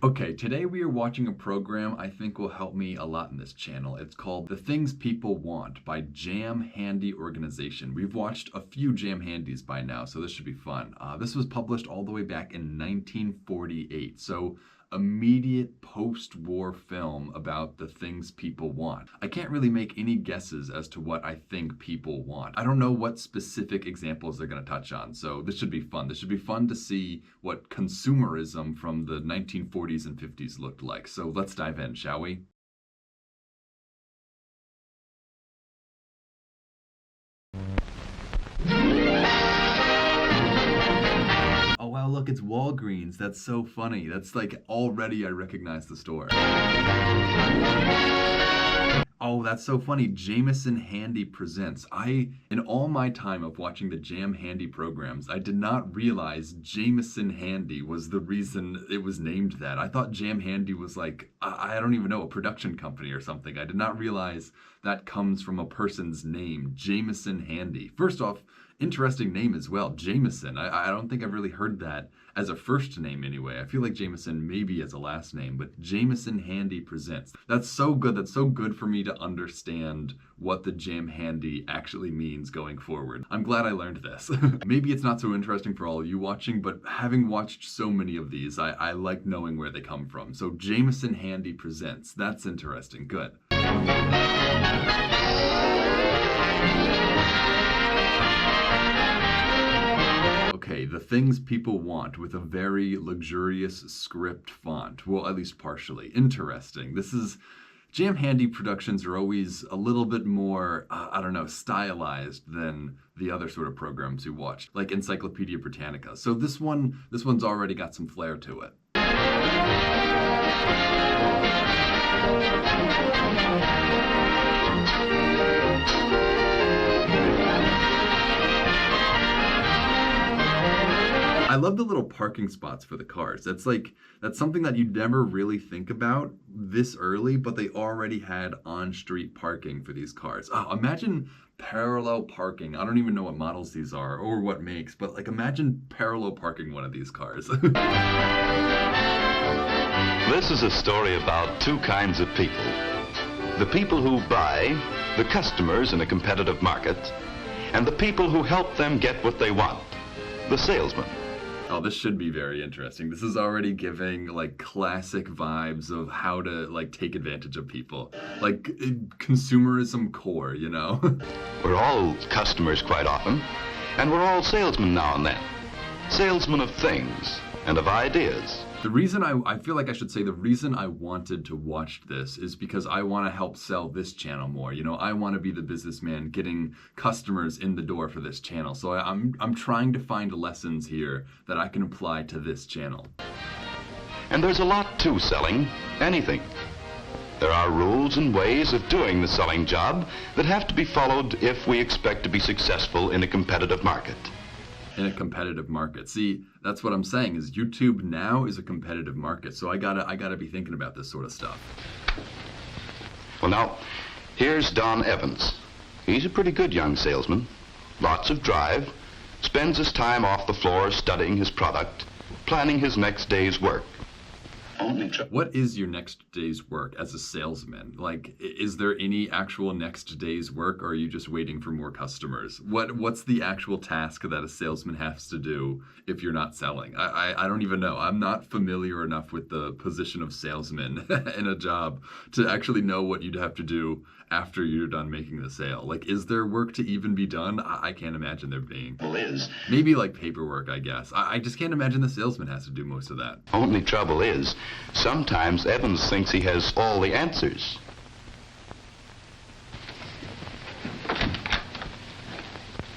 Okay, today we are watching a program I think will help me a lot in this channel. It's called The Things People Want by Jam Handy Organization. We've watched a few Jam Handies by now, so this should be fun. This was published all the way back in 1948, so immediate post-war film about the things people want. I can't really make any guesses as to what I think people want. I don't know what specific examples they're going to touch on, so this should be fun. This should be fun to see what consumerism from the 1940s and 50s looked like. So let's dive in, shall we? Oh wow, look, it's Walgreens. That's so funny. That's like already I recognize the store. Oh, that's so funny. Jameson Handy presents. In all my time of watching the Jam Handy programs, I did not realize Jameson Handy was the reason it was named that. I thought Jam Handy was like, I don't even know, a production company or something. I did not realize that comes from a person's name, Jameson Handy. First off, interesting name as well, Jameson. I don't think I've really heard that as a first name anyway. I feel like Jameson maybe as a last name, but Jameson Handy presents. That's so good. That's so good for me to understand what the Jam Handy actually means going forward. I'm glad I learned this. Maybe it's not so interesting for all of you watching, but having watched so many of these, I like knowing where they come from. So Jameson Handy presents. That's interesting. Good. Okay, The Things People Want with a very luxurious script font. Well, at least partially. Interesting. Jam Handy productions are always a little bit more, I don't know, stylized than the other sort of programs you watch, like Encyclopedia Britannica. So this one's already got some flair to it. I love the little parking spots for the cars. That's something that you never really think about this early, but they already had on-street parking for these cars. Oh, imagine parallel parking. I don't even know what models these are or what makes, but like imagine parallel parking one of these cars. This is a story about two kinds of people. The people who buy, the customers in a competitive market, and the people who help them get what they want, the salesmen. Oh, this should be very interesting. This is already giving like classic vibes of how to like take advantage of people. Like consumerism core, you know? We're all customers quite often, and we're all salesmen now and then. Salesmen of things and of ideas. The reason I feel like I should say the reason I wanted to watch this is because I want to help sell this channel more. You know, I want to be the businessman getting customers in the door for this channel. So I'm trying to find lessons here that I can apply to this channel. And there's a lot to selling anything. There are rules and ways of doing the selling job that have to be followed if we expect to be successful in a competitive market. In a competitive market. See, that's what I'm saying is YouTube now is a competitive market. So I gotta be thinking about this sort of stuff. Well, now, here's Don Evans. He's a pretty good young salesman. Lots of drive. Spends his time off the floor studying his product, planning his next day's work. What is your next day's work as a salesman? Like, is there any actual next day's work, or are you just waiting for more customers? What's the actual task that a salesman has to do if you're not selling? I don't even know. I'm not familiar enough with the position of salesman in a job to actually know what you'd have to do after you're done making the sale. Like, is there work to even be done? I can't imagine there being. Is. Maybe like paperwork, I guess. I just can't imagine the salesman has to do most of that. Only trouble is, sometimes Evans thinks he has all the answers.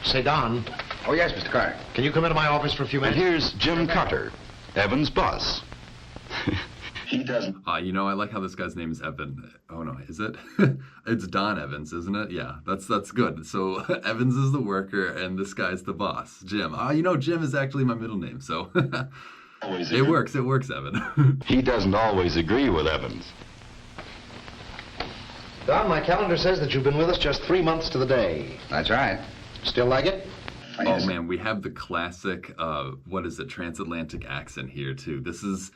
Say, Don. Oh, yes, Mr. Carter. Can you come into my office for a few And minutes? here's Jim Carter, Evans' boss. He doesn't. You know, I like how this guy's name is Evan. Oh no, is it? It's Don Evans, isn't it? Yeah, that's good. So Evans is the worker and this guy's the boss, Jim. You know, Jim is actually my middle name, so it works, Evan. He doesn't always agree with Evans. Don, my calendar says that you've been with us just 3 months to the day. That's right. Still like it? Oh man, we have the classic what is it, transatlantic accent here too. This is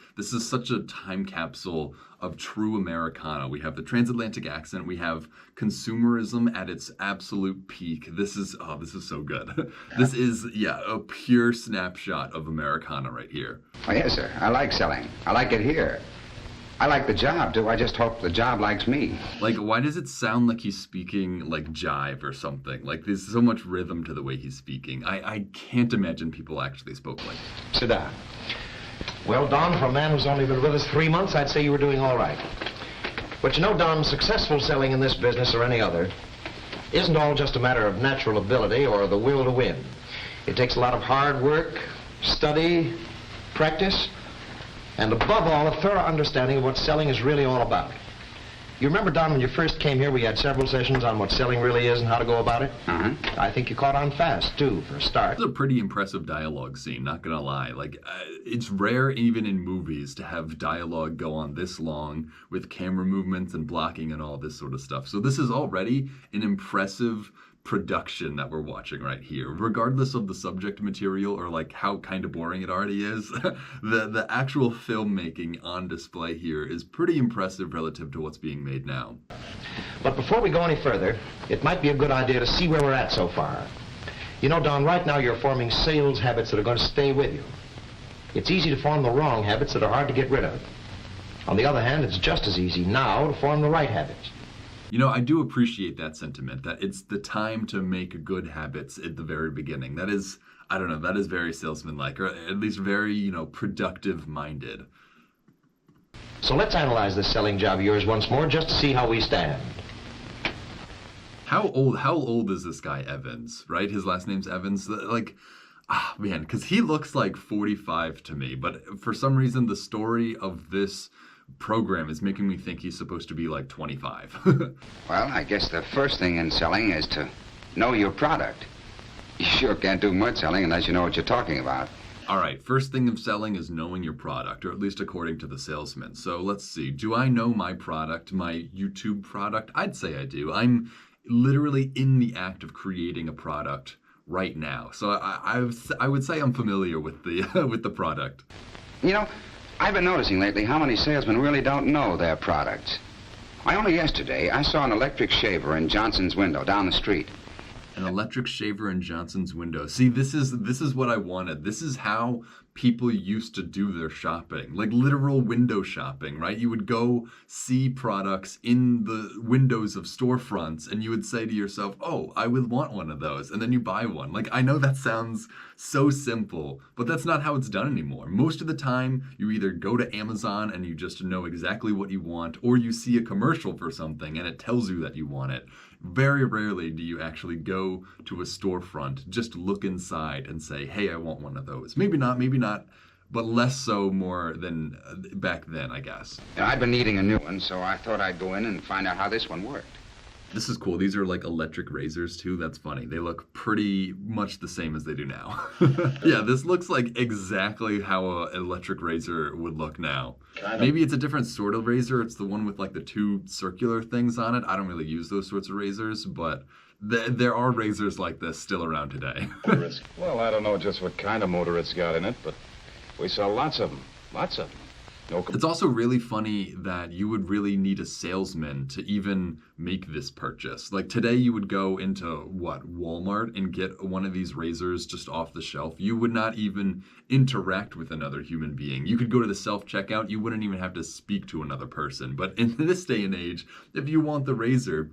such a time capsule of true Americana. We have the transatlantic accent, we have consumerism at its absolute peak. This is so good. This is a pure snapshot of Americana right here. Oh, yes, sir. I like selling. I like it here. I like the job, too. I just hope the job likes me. Like, why does it sound like he's speaking like jive or something? Like, there's so much rhythm to the way he's speaking. I can't imagine people actually spoke like that. Sit down. Well, Don, for a man who's only been with us 3 months, I'd say you were doing all right. But you know, Don, successful selling in this business or any other isn't all just a matter of natural ability or the will to win. It takes a lot of hard work, study, practice, and above all, a thorough understanding of what selling is really all about. You remember, Don, when you first came here, we had several sessions on what selling really is and how to go about it? Uh-huh. I think you caught on fast, too, for a start. It's a pretty impressive dialogue scene, not gonna lie. Like, it's rare even in movies to have dialogue go on this long with camera movements and blocking and all this sort of stuff. So this is already an impressive production that we're watching right here, regardless of the subject material or like how kind of boring it already is. The actual filmmaking on display here is pretty impressive relative to what's being made now. But before we go any further, it might be a good idea to see where we're at so far. You know, Don, right now you're forming sales habits that are going to stay with you. It's easy to form the wrong habits that are hard to get rid of. On the other hand, it's just as easy now to form the right habits. You know, I do appreciate that sentiment, that it's the time to make good habits at the very beginning. That is, I don't know, that is very salesman-like, or at least very, productive-minded. So let's analyze this selling job of yours once more just to see how we stand. How old is this guy, Evans, right? His last name's Evans. Like, man, because he looks like 45 to me, but for some reason the story of this program is making me think he's supposed to be like 25. Well, I guess the first thing in selling is to know your product. You sure can't do much selling unless you know what you're talking about. All right, first thing of selling is knowing your product, or at least according to the salesman. So let's see. Do I know my product, my YouTube product? I'd say I do. I'm literally in the act of creating a product right now. So I would say I'm familiar with the with the product. You know, I've been noticing lately how many salesmen really don't know their products. Only yesterday, I saw an electric shaver in Johnson's window down the street. An electric shaver in Johnson's window. See, this is what I wanted. This is how people used to do their shopping, like literal window shopping, right? You would go see products in the windows of storefronts and you would say to yourself, oh, I would want one of those. And then you buy one. Like, I know that sounds so simple, but that's not how it's done anymore. Most of the time, you either go to Amazon and you just know exactly what you want, or you see a commercial for something and it tells you that you want it. Very rarely do you actually go to a storefront, just look inside and say, hey, I want one of those. Maybe not, but less so more than back then, I guess. I'd been needing a new one, so I thought I'd go in and find out how this one worked. This is cool. These are like electric razors too. That's funny. They look pretty much the same as they do now. Yeah, this looks like exactly how an electric razor would look now. Maybe it's a different sort of razor. It's the one with like the two circular things on it. I don't really use those sorts of razors, but there are razors like this still around today. Well, I don't know just what kind of motor it's got in it, but we sell lots of them. Lots of them. It's also really funny that you would really need a salesman to even make this purchase. Like today you would go into Walmart and get one of these razors just off the shelf. You would not even interact with another human being. You could go to the self-checkout. You wouldn't even have to speak to another person. But in this day and age, if you want the razor,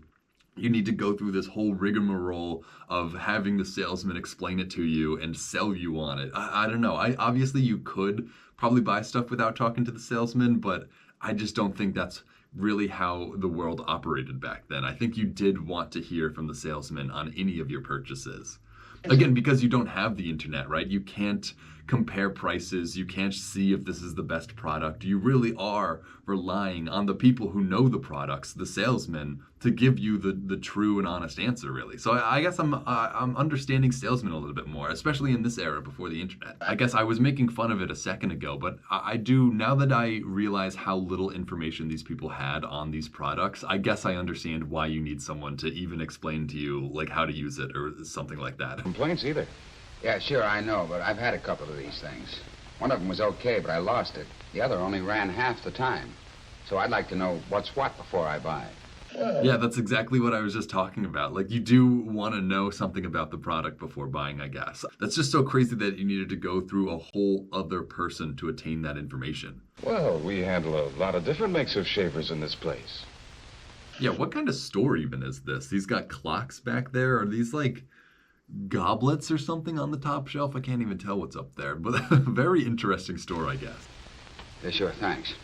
you need to go through this whole rigmarole of having the salesman explain it to you and sell you on it. I don't know. Obviously you could probably buy stuff without talking to the salesman, but I just don't think that's really how the world operated back then. I think you did want to hear from the salesman on any of your purchases. Again, because you don't have the internet, right? You can't compare prices. You can't see if this is the best product. You really are relying on the people who know the products, the salesmen, to give you the true and honest answer, really. So I guess I'm understanding salesmen a little bit more, especially in this era before the internet. I guess I was making fun of it a second ago, but I do, now that I realize how little information these people had on these products, I guess I understand why you need someone to even explain to you like how to use it or something like that. Complaints either. Yeah, sure, I know, but I've had a couple of these things. One of them was okay, but I lost it. The other only ran half the time. So I'd like to know what's what before I buy. Yeah, that's exactly what I was just talking about. Like, you do want to know something about the product before buying, I guess. That's just so crazy that you needed to go through a whole other person to attain that information. Well, we handle a lot of different makes of shavers in this place. Yeah, what kind of store even is this? These got clocks back there? Are these like goblets or something on the top shelf? I can't even tell what's up there, but a very interesting store, I guess. Yeah, sure, thanks.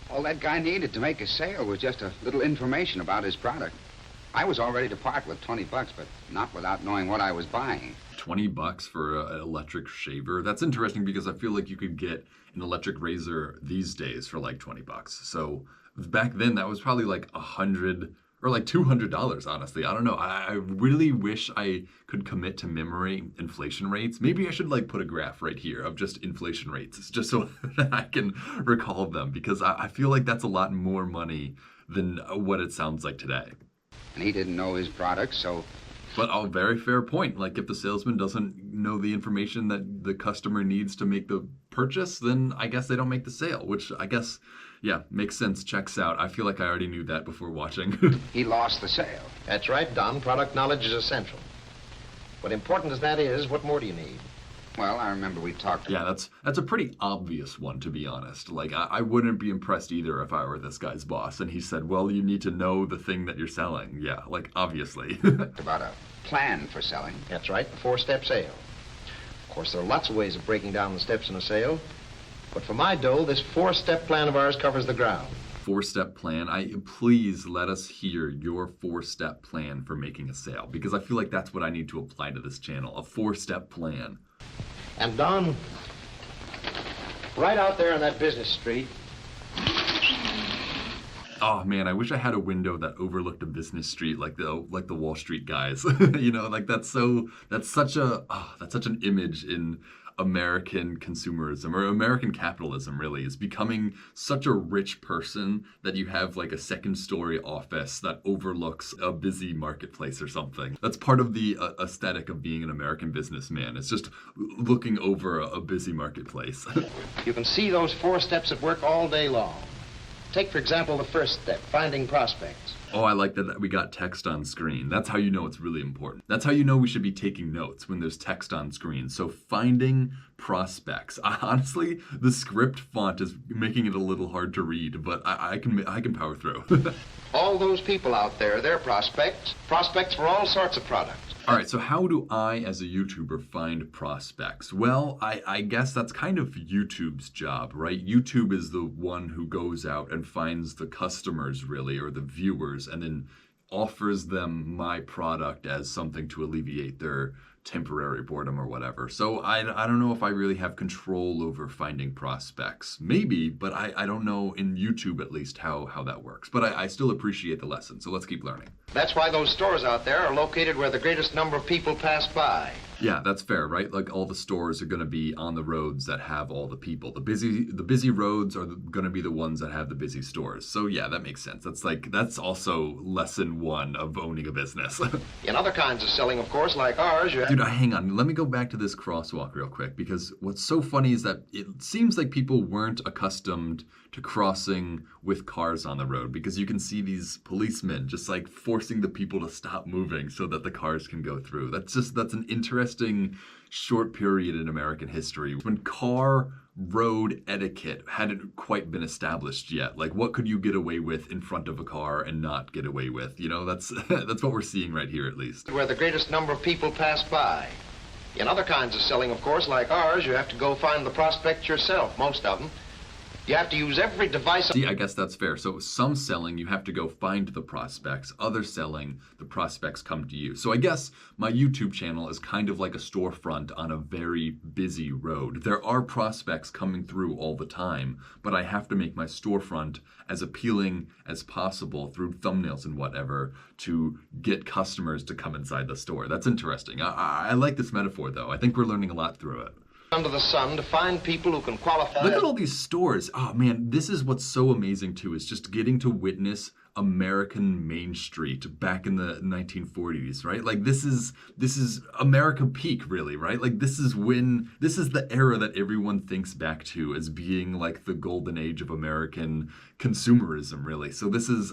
All that guy needed to make a sale was just a little information about his product. I was all ready to part with $20, but not without knowing what I was buying. $20 for an electric shaver. That's interesting because I feel like you could get an electric razor these days for like $20. So back then that was probably like $100 or like $200, honestly. I don't know. I really wish I could commit to memory inflation rates. Maybe I should like put a graph right here of just inflation rates. It's just so that I can recall them, because I feel like that's a lot more money than what it sounds like today. And he didn't know his product, so... But a very fair point. Like, if the salesman doesn't know the information that the customer needs to make the purchase, then I guess they don't make the sale, which I guess, yeah, makes sense, checks out. I feel like I already knew that before watching. He lost the sale. That's right, Don. Product knowledge is essential. But important as that is, what more do you need? Well, I remember we talked... Yeah, that's a pretty obvious one, to be honest. Like, I wouldn't be impressed either if I were this guy's boss. And he said, well, you need to know the thing that you're selling. Yeah, like, obviously. about a plan for selling. That's right, the four-step sale. Of course, there are lots of ways of breaking down the steps in a sale. But for my dough, this four-step plan of ours covers the ground. Four-step plan. Please let us hear your four-step plan for making a sale, because I feel like that's what I need to apply to this channel, a four-step plan. And Don, right out there on that business street. Oh man, I wish I had a window that overlooked a business street like the Wall Street guys. You know, like that's such an image in American consumerism, or American capitalism, really, is becoming such a rich person that you have like a second story office that overlooks a busy marketplace or something. That's part of the aesthetic of being an American businessman. It's just looking over a busy marketplace. You can see those four steps at work all day long. Take, for example, the first step, finding prospects. Oh, I like that we got text on screen. That's how you know it's really important. That's how you know we should be taking notes, when there's text on screen. So finding prospects. Honestly, the script font is making it a little hard to read, but I can power through. All those people out there, they're prospects. Prospects for all sorts of products. All right, so how do I, as a YouTuber, find prospects? Well, I guess that's kind of YouTube's job, right? YouTube is the one who goes out and finds the customers, really, or the viewers, and then offers them my product as something to alleviate their temporary boredom or whatever. So I don't know if I really have control over finding prospects. Maybe, but I don't know, in YouTube at least, how that works. But I still appreciate the lesson, so let's keep learning. That's why those stores out there are located where the greatest number of people pass by. Yeah, that's fair, right? Like, all the stores are going to be on the roads that have all the people. The busy roads are going to be the ones that have the busy stores. So yeah, that makes sense. That's also lesson one of owning a business. In other kinds of selling, of course, like ours, you have... Dude, hang on. Let me go back to this crosswalk real quick, because what's so funny is that it seems like people weren't accustomed to crossing with cars on the road, because you can see these policemen just like forcing the people to stop moving so that the cars can go through. That's an interesting short period in American history when car road etiquette hadn't quite been established yet. Like, what could you get away with in front of a car and not get away with? You know, that's what we're seeing right here, at least. Where the greatest number of people pass by. In other kinds of selling, of course, like ours, you have to go find the prospects yourself, most of them. You have to use every device... See, I guess that's fair. So some selling, you have to go find the prospects. Other selling, the prospects come to you. So I guess my YouTube channel is kind of like a storefront on a very busy road. There are prospects coming through all the time, but I have to make my storefront as appealing as possible through thumbnails and whatever to get customers to come inside the store. That's interesting. I like this metaphor, though. I think we're learning a lot through it. Under the sun to find people who can qualify. Look at all these stores. Oh man, this is what's so amazing too, is just getting to witness American Main Street back in the 1940s, right? Like this is America peak, really, right? Like this is the era that everyone thinks back to as being like the golden age of American consumerism, really. So this is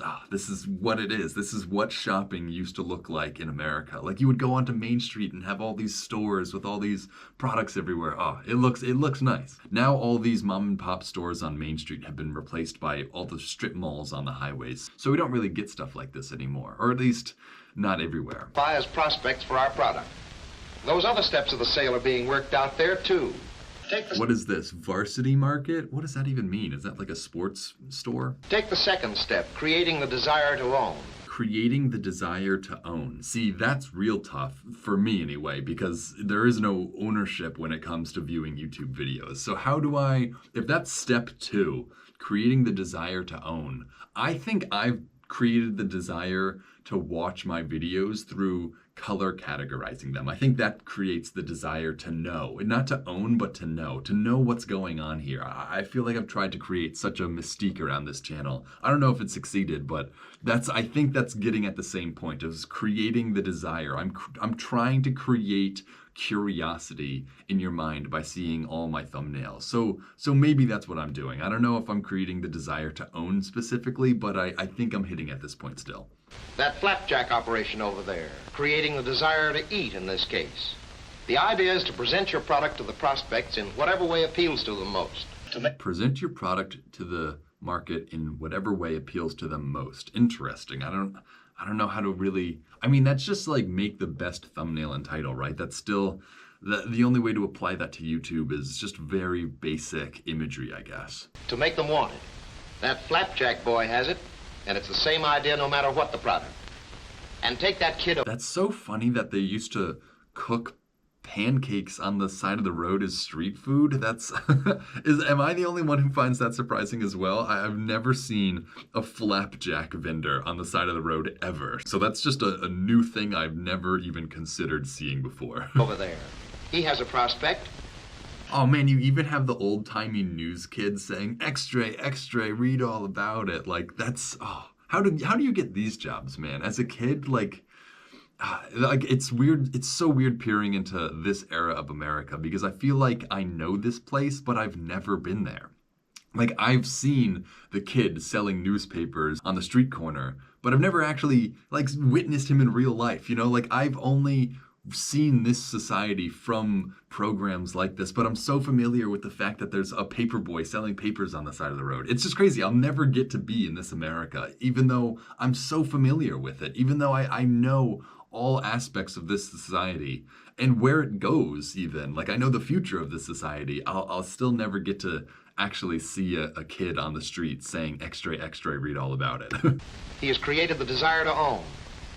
what it is. This is what shopping used to look like in America. Like you would go onto Main Street and have all these stores with all these products everywhere. Oh, it looks nice. Now all these mom and pop stores on Main Street have been replaced by all the strip malls on the highways. So we don't really get stuff like this anymore, or at least not everywhere. Buy as prospects for our product. Those other steps of the sale are being worked out there, too. What is this? Varsity Market? What does that even mean? Is that like a sports store? Take the second step, creating the desire to own. Creating the desire to own. See, that's real tough, for me anyway, because there is no ownership when it comes to viewing YouTube videos. So how do if that's step 2, creating the desire to own, I think I've created the desire to watch my videos through color categorizing them. I think that creates the desire to know, and not to own, but to know what's going on here. I feel like I've tried to create such a mystique around this channel. I don't know if it succeeded, but I think that's getting at the same point of creating the desire. I'm trying to create curiosity in your mind by seeing all my thumbnails. So maybe that's what I'm doing. I don't know if I'm creating the desire to own specifically, but I think I'm hitting at this point still. That flapjack operation over there, creating the desire to eat in this case. The idea is to present your product to the prospects in whatever way appeals to them most. Present your product to the market in whatever way appeals to them most. Interesting. I don't know how to really, that's just like make the best thumbnail and title, right? That's still, the only way to apply that to YouTube is just very basic imagery, I guess. To make them want it. That flapjack boy has it, and it's the same idea no matter what the product. And take that kid... That's so funny that they used to cook pancakes on the side of the road as street food. Am I the only one who finds that surprising as well? I've never seen a flapjack vendor on the side of the road ever. So that's just a new thing I've never even considered seeing before. Over there. He has a prospect. Oh man, you even have the old-timey news kids saying, "Extra, read all about it." Like that's, how do you get these jobs, man? As a kid, like it's weird. It's so weird peering into this era of America because I feel like I know this place, but I've never been there. Like I've seen the kid selling newspapers on the street corner, but I've never actually like witnessed him in real life. Like I've only seen this society from programs like this, but I'm so familiar with the fact that there's a paper boy selling papers on the side of the road. It's just crazy. I'll never get to be in this America, even though I'm so familiar with it, even though I know all aspects of this society and where it goes even. Like I know the future of this society. I'll still never get to actually see a kid on the street saying, extra, read all about it. He has created the desire to own.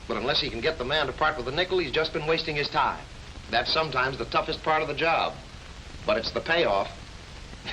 But unless he can get the man to part with a nickel, he's just been wasting his time. That's sometimes the toughest part of the job. But it's the payoff.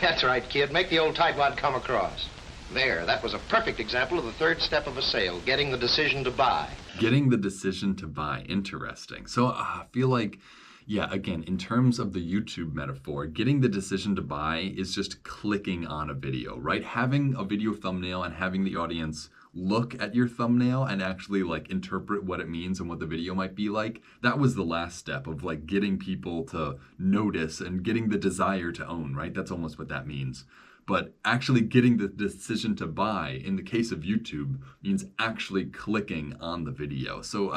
That's right, kid. Make the old tightwad come across. There, that was a perfect example of the third step of a sale, getting the decision to buy. Getting the decision to buy. Interesting. So I feel like, yeah, again, in terms of the YouTube metaphor, getting the decision to buy is just clicking on a video, right? Having a video thumbnail and having the audience look at your thumbnail and actually like interpret what it means and what the video might be like. That was the last step of like getting people to notice and getting the desire to own, right? That's almost what that means. But actually getting the decision to buy in the case of YouTube means actually clicking on the video. So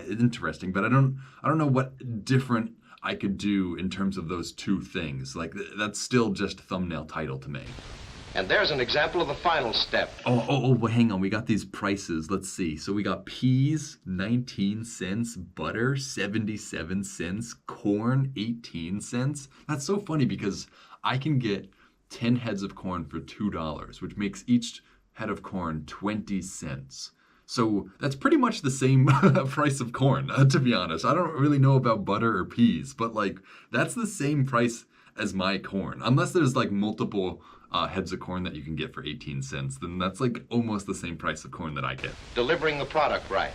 interesting, but I don't know what different I could do in terms of those two things. Like that's still just thumbnail title to me. And there's an example of the final step. Well, hang on. We got these prices. Let's see. So we got peas, 19 cents, butter, 77 cents, corn, 18 cents. That's so funny because I can get 10 heads of corn for $2, which makes each head of corn 20 cents. So that's pretty much the same price of corn, to be honest. I don't really know about butter or peas, but like that's the same price as my corn. Unless there's like multiple heads of corn that you can get for 18 cents, then that's like almost the same price of corn that I get. Delivering the product right.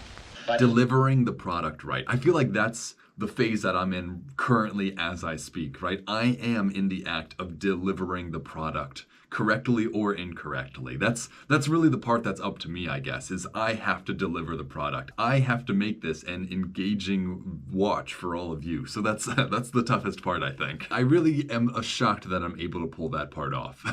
Delivering the product right. I feel like that's the phase that I'm in currently as I speak, right? I am in the act of delivering the product correctly or incorrectly. That's really the part that's up to me, I guess, is I have to deliver the product. I have to make this an engaging watch for all of you. So that's the toughest part, I think. I really am shocked that I'm able to pull that part off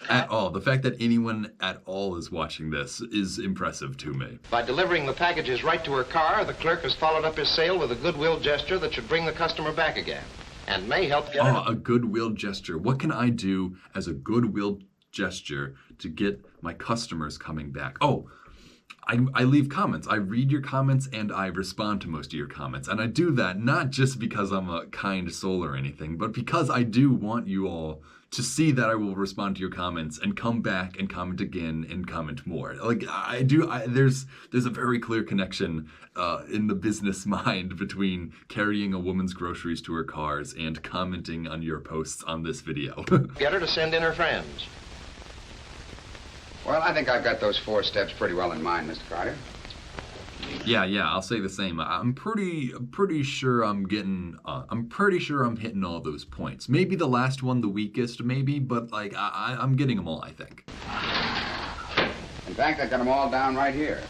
at all. The fact that anyone at all is watching this is impressive to me. By delivering the packages right to her car, the clerk has followed up his sale with a goodwill gesture that should bring the customer back again and may help get her... a goodwill gesture. What can I do as a goodwill gesture to get my customers coming back? Oh, I leave comments. I read your comments and I respond to most of your comments. And I do that not just because I'm a kind soul or anything, but because I do want you all to see that I will respond to your comments and come back and comment again and comment more. Like there's a very clear connection in the business mind between carrying a woman's groceries to her cars and commenting on your posts on this video. Get her to send in her friends. Well, I think I've got those 4 steps pretty well in mind, Mr. Carter. Yeah, I'll say the same. I'm pretty sure I'm hitting all those points. Maybe the last one the weakest, maybe, but like I'm getting them all, I think. In fact, I've got them all down right here.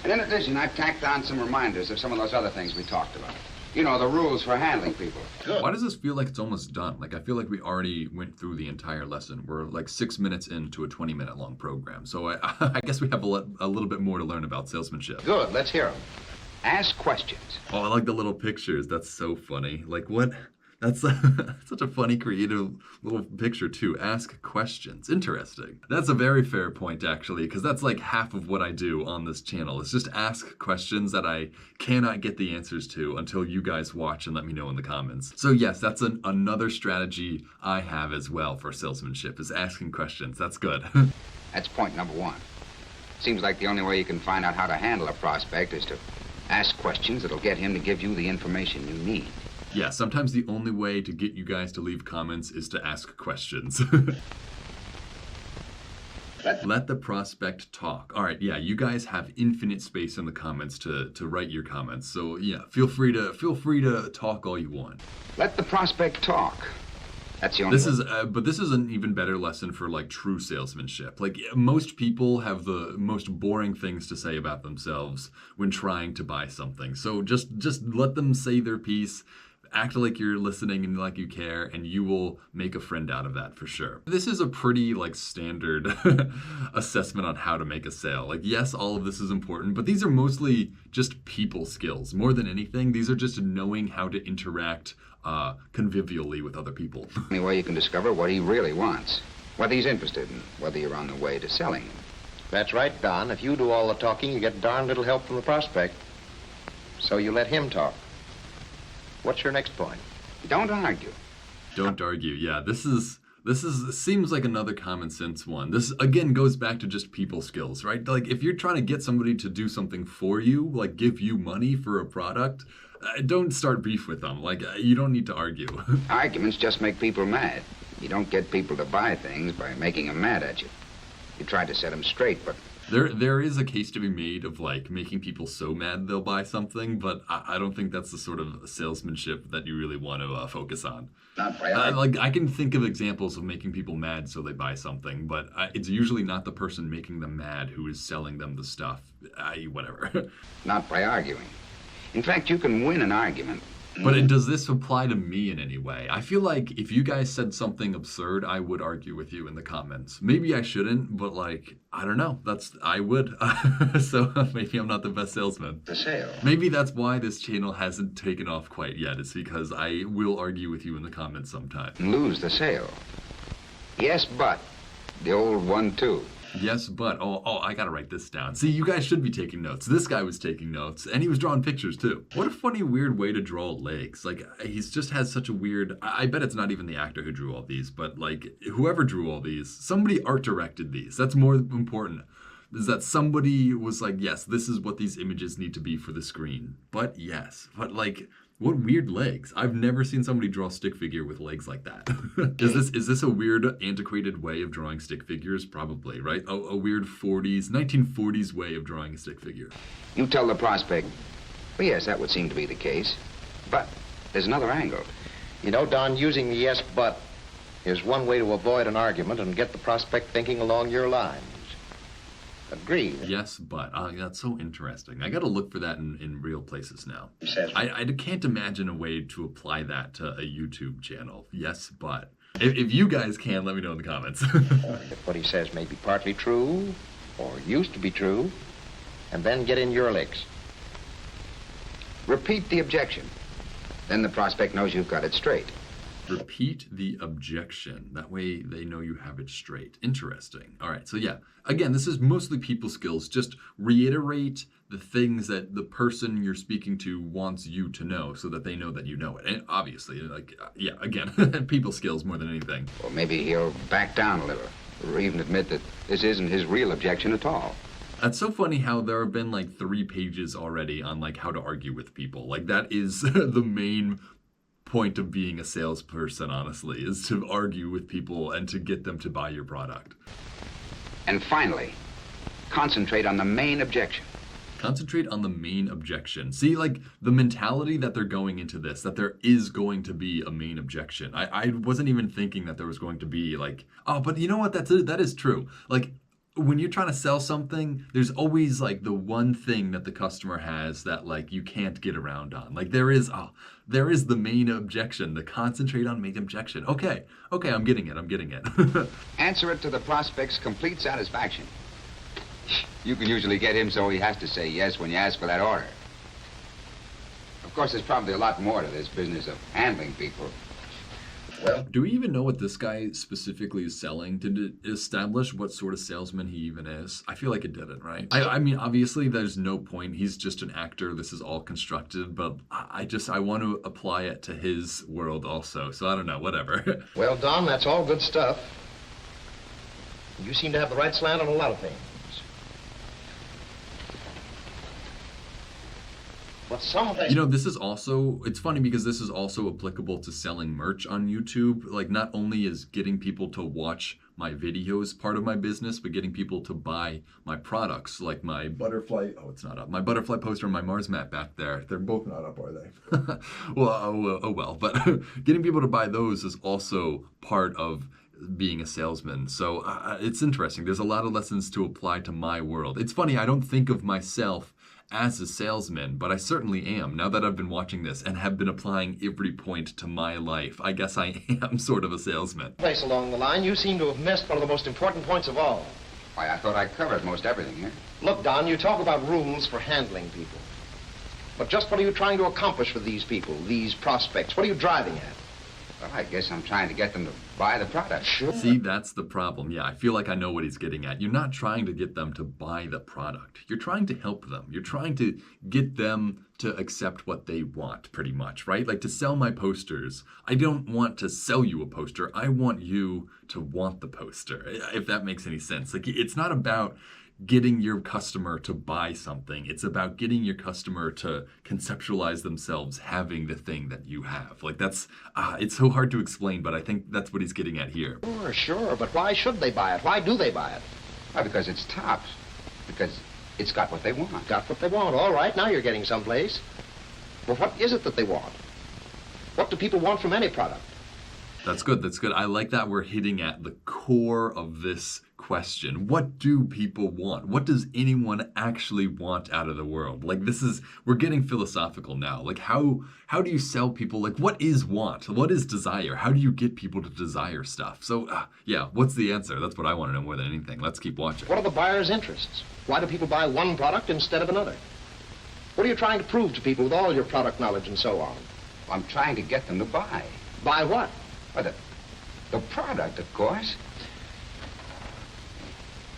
And in addition, I've tacked on some reminders of some of those other things we talked about. You know, the rules for handling people. Good. Why does this feel like it's almost done? Like, I feel like we already went through the entire lesson. We're like 6 minutes into a 20-minute long program. So I guess we have a little bit more to learn about salesmanship. Good, let's hear them. Ask questions. Oh, I like the little pictures. That's so funny. Like, what? That's such a funny, creative little picture, too. Ask questions. Interesting. That's a very fair point, actually, because that's like half of what I do on this channel. It's just ask questions that I cannot get the answers to until you guys watch and let me know in the comments. So yes, that's another strategy I have as well for salesmanship, is asking questions. That's good. That's point number 1. Seems like the only way you can find out how to handle a prospect is to ask questions that'll get him to give you the information you need. Yeah, sometimes the only way to get you guys to leave comments is to ask questions. Let the prospect talk. All right, yeah, you guys have infinite space in the comments to write your comments. So yeah, feel free to talk all you want. Let the prospect talk. That's the only way. But this is an even better lesson for like true salesmanship. Like most people have the most boring things to say about themselves when trying to buy something. So just let them say their piece. Act like you're listening and like you care, and you will make a friend out of that for sure. This is a pretty like standard assessment on how to make a sale. Like, yes, all of this is important, but these are mostly just people skills. More than anything, these are just knowing how to interact convivially with other people. Only way you can discover what he really wants, what he's interested in, whether you're on the way to selling him. That's right, Don. If you do all the talking, you get darn little help from the prospect. So you let him talk. What's your next point? Don't argue. Don't argue. Yeah, this seems like another common sense one. This again goes back to just people skills, right? Like if you're trying to get somebody to do something for you, like give you money for a product, don't start beef with them. Like you don't need to argue. Arguments just make people mad. You don't get people to buy things by making them mad at you. You try to set them straight, but There is a case to be made of like making people so mad they'll buy something, but I don't think that's the sort of salesmanship that you really want to focus on. not by Like I can think of examples of making people mad so they buy something, but it's usually not the person making them mad who is selling them the stuff. Whatever. not by arguing. In fact, you can win an argument. But does this apply to me in any way? I feel like if you guys said something absurd, I would argue with you in the comments. Maybe I shouldn't, but like, I don't know. I would. So maybe I'm not the best salesman. The sale. Maybe that's why this channel hasn't taken off quite yet. It's because I will argue with you in the comments sometime. Lose the sale. Yes, but. The old one, too. Yes, but. Oh, I gotta write this down. See, you guys should be taking notes. This guy was taking notes, and he was drawing pictures, too. What a funny, weird way to draw legs. Like, he's just has such a weird... I bet it's not even the actor who drew all these, but, like, whoever drew all these, somebody art-directed these. That's more important. Is that somebody was like, yes, this is what these images need to be for the screen. But, yes. But, like... What weird legs. I've never seen somebody draw a stick figure with legs like that. Is this a weird, antiquated way of drawing stick figures? Probably, right? A weird 1940s way of drawing a stick figure. You tell the prospect, well, yes, that would seem to be the case. But there's another angle. You know, Don, using the yes, but is one way to avoid an argument and get the prospect thinking along your lines. Agreed. Yes, but that's so interesting. I got to look for that in real places now. He says, I can't imagine a way to apply that to a YouTube channel. Yes, but if you guys can, let me know in the comments. if what he says may be partly true or used to be true, and then get in your licks. Repeat the objection. Then the prospect knows you've got it straight. Repeat the objection. That way they know you have it straight. Interesting. All right. So yeah, again, this is mostly people skills. Just reiterate the things that the person you're speaking to wants you to know so that they know that you know it. And obviously, yeah, again, people skills more than anything. Or maybe he'll back down a little, or even admit that this isn't his real objection at all. That's so funny how there have been like 3 pages already on like how to argue with people. Like that is the main point of being a salesperson, honestly, is to argue with people and to get them to buy your product. And finally, concentrate on the main objection. Concentrate on the main objection. See, like the mentality that they're going into this, that there is going to be a main objection. I wasn't even thinking that there was going to be like, oh, but you know what? That is true. Like when you're trying to sell something, there's always like the one thing that the customer has that like you can't get around on. Like there is the main objection, the concentrate on main objection. Okay, I'm getting it. Answer it to the prospect's complete satisfaction. You can usually get him so he has to say yes when you ask for that order. Of course, there's probably a lot more to this business of handling people. well, Do we even know what this guy specifically is selling? Did it establish what sort of salesman he even is? I feel like it didn't, right? I mean, obviously, there's no point. He's just an actor. This is all constructed, but I want to apply it to his world also. So I don't know, whatever. well, Don, that's all good stuff. You seem to have the right slant on a lot of things. But some things... You know, this is also, it's funny because this is also applicable to selling merch on YouTube. Like, not only is getting people to watch my videos part of my business, but getting people to buy my products, like my butterfly, oh, it's not up, my butterfly poster and my Mars mat back there. They're both not up, are they? well, but getting people to buy those is also part of being a salesman. So it's interesting. There's a lot of lessons to apply to my world. It's funny, I don't think of myself as a salesman, but I certainly am now that I've been watching this and have been applying every point to my life. I guess I am sort of a salesman. Place along the line, you seem to have missed one of the most important points of all. Why, I thought I covered most everything here. Look, Don, you talk about rules for handling people. But just what are you trying to accomplish with these people, these prospects? What are you driving at? Well, I guess I'm trying to get them to buy the product. Sure. See, that's the problem. Yeah, I feel like I know what he's getting at. You're not trying to get them to buy the product. You're trying to help them. You're trying to get them to accept what they want, pretty much, right? Like to sell my posters, I don't want to sell you a poster. I want you to want the poster, if that makes any sense. Like, it's not about getting your customer to buy something. It's about getting your customer to conceptualize themselves having the thing that you have. Like that's, it's so hard to explain, but I think that's what he's getting at here. Sure, but why should they buy it? Why do they buy it? Why, because it's tops. Because it's got what they want. Got what they want. All right, now you're getting someplace. Well, what is it that they want? What do people want from any product? That's good. That's good. I like that we're hitting at the core of this question. What do people want? What does anyone actually want out of the world? Like we're getting philosophical now. Like how do you sell people? Like what is want? What is desire? How do you get people to desire stuff? So yeah, what's the answer? That's what I want to know more than anything. Let's keep watching. What are the buyer's interests? Why do people buy one product instead of another? What are you trying to prove to people with all your product knowledge and so on? Well, I'm trying to get them to buy. Buy what? Well, the product, of course.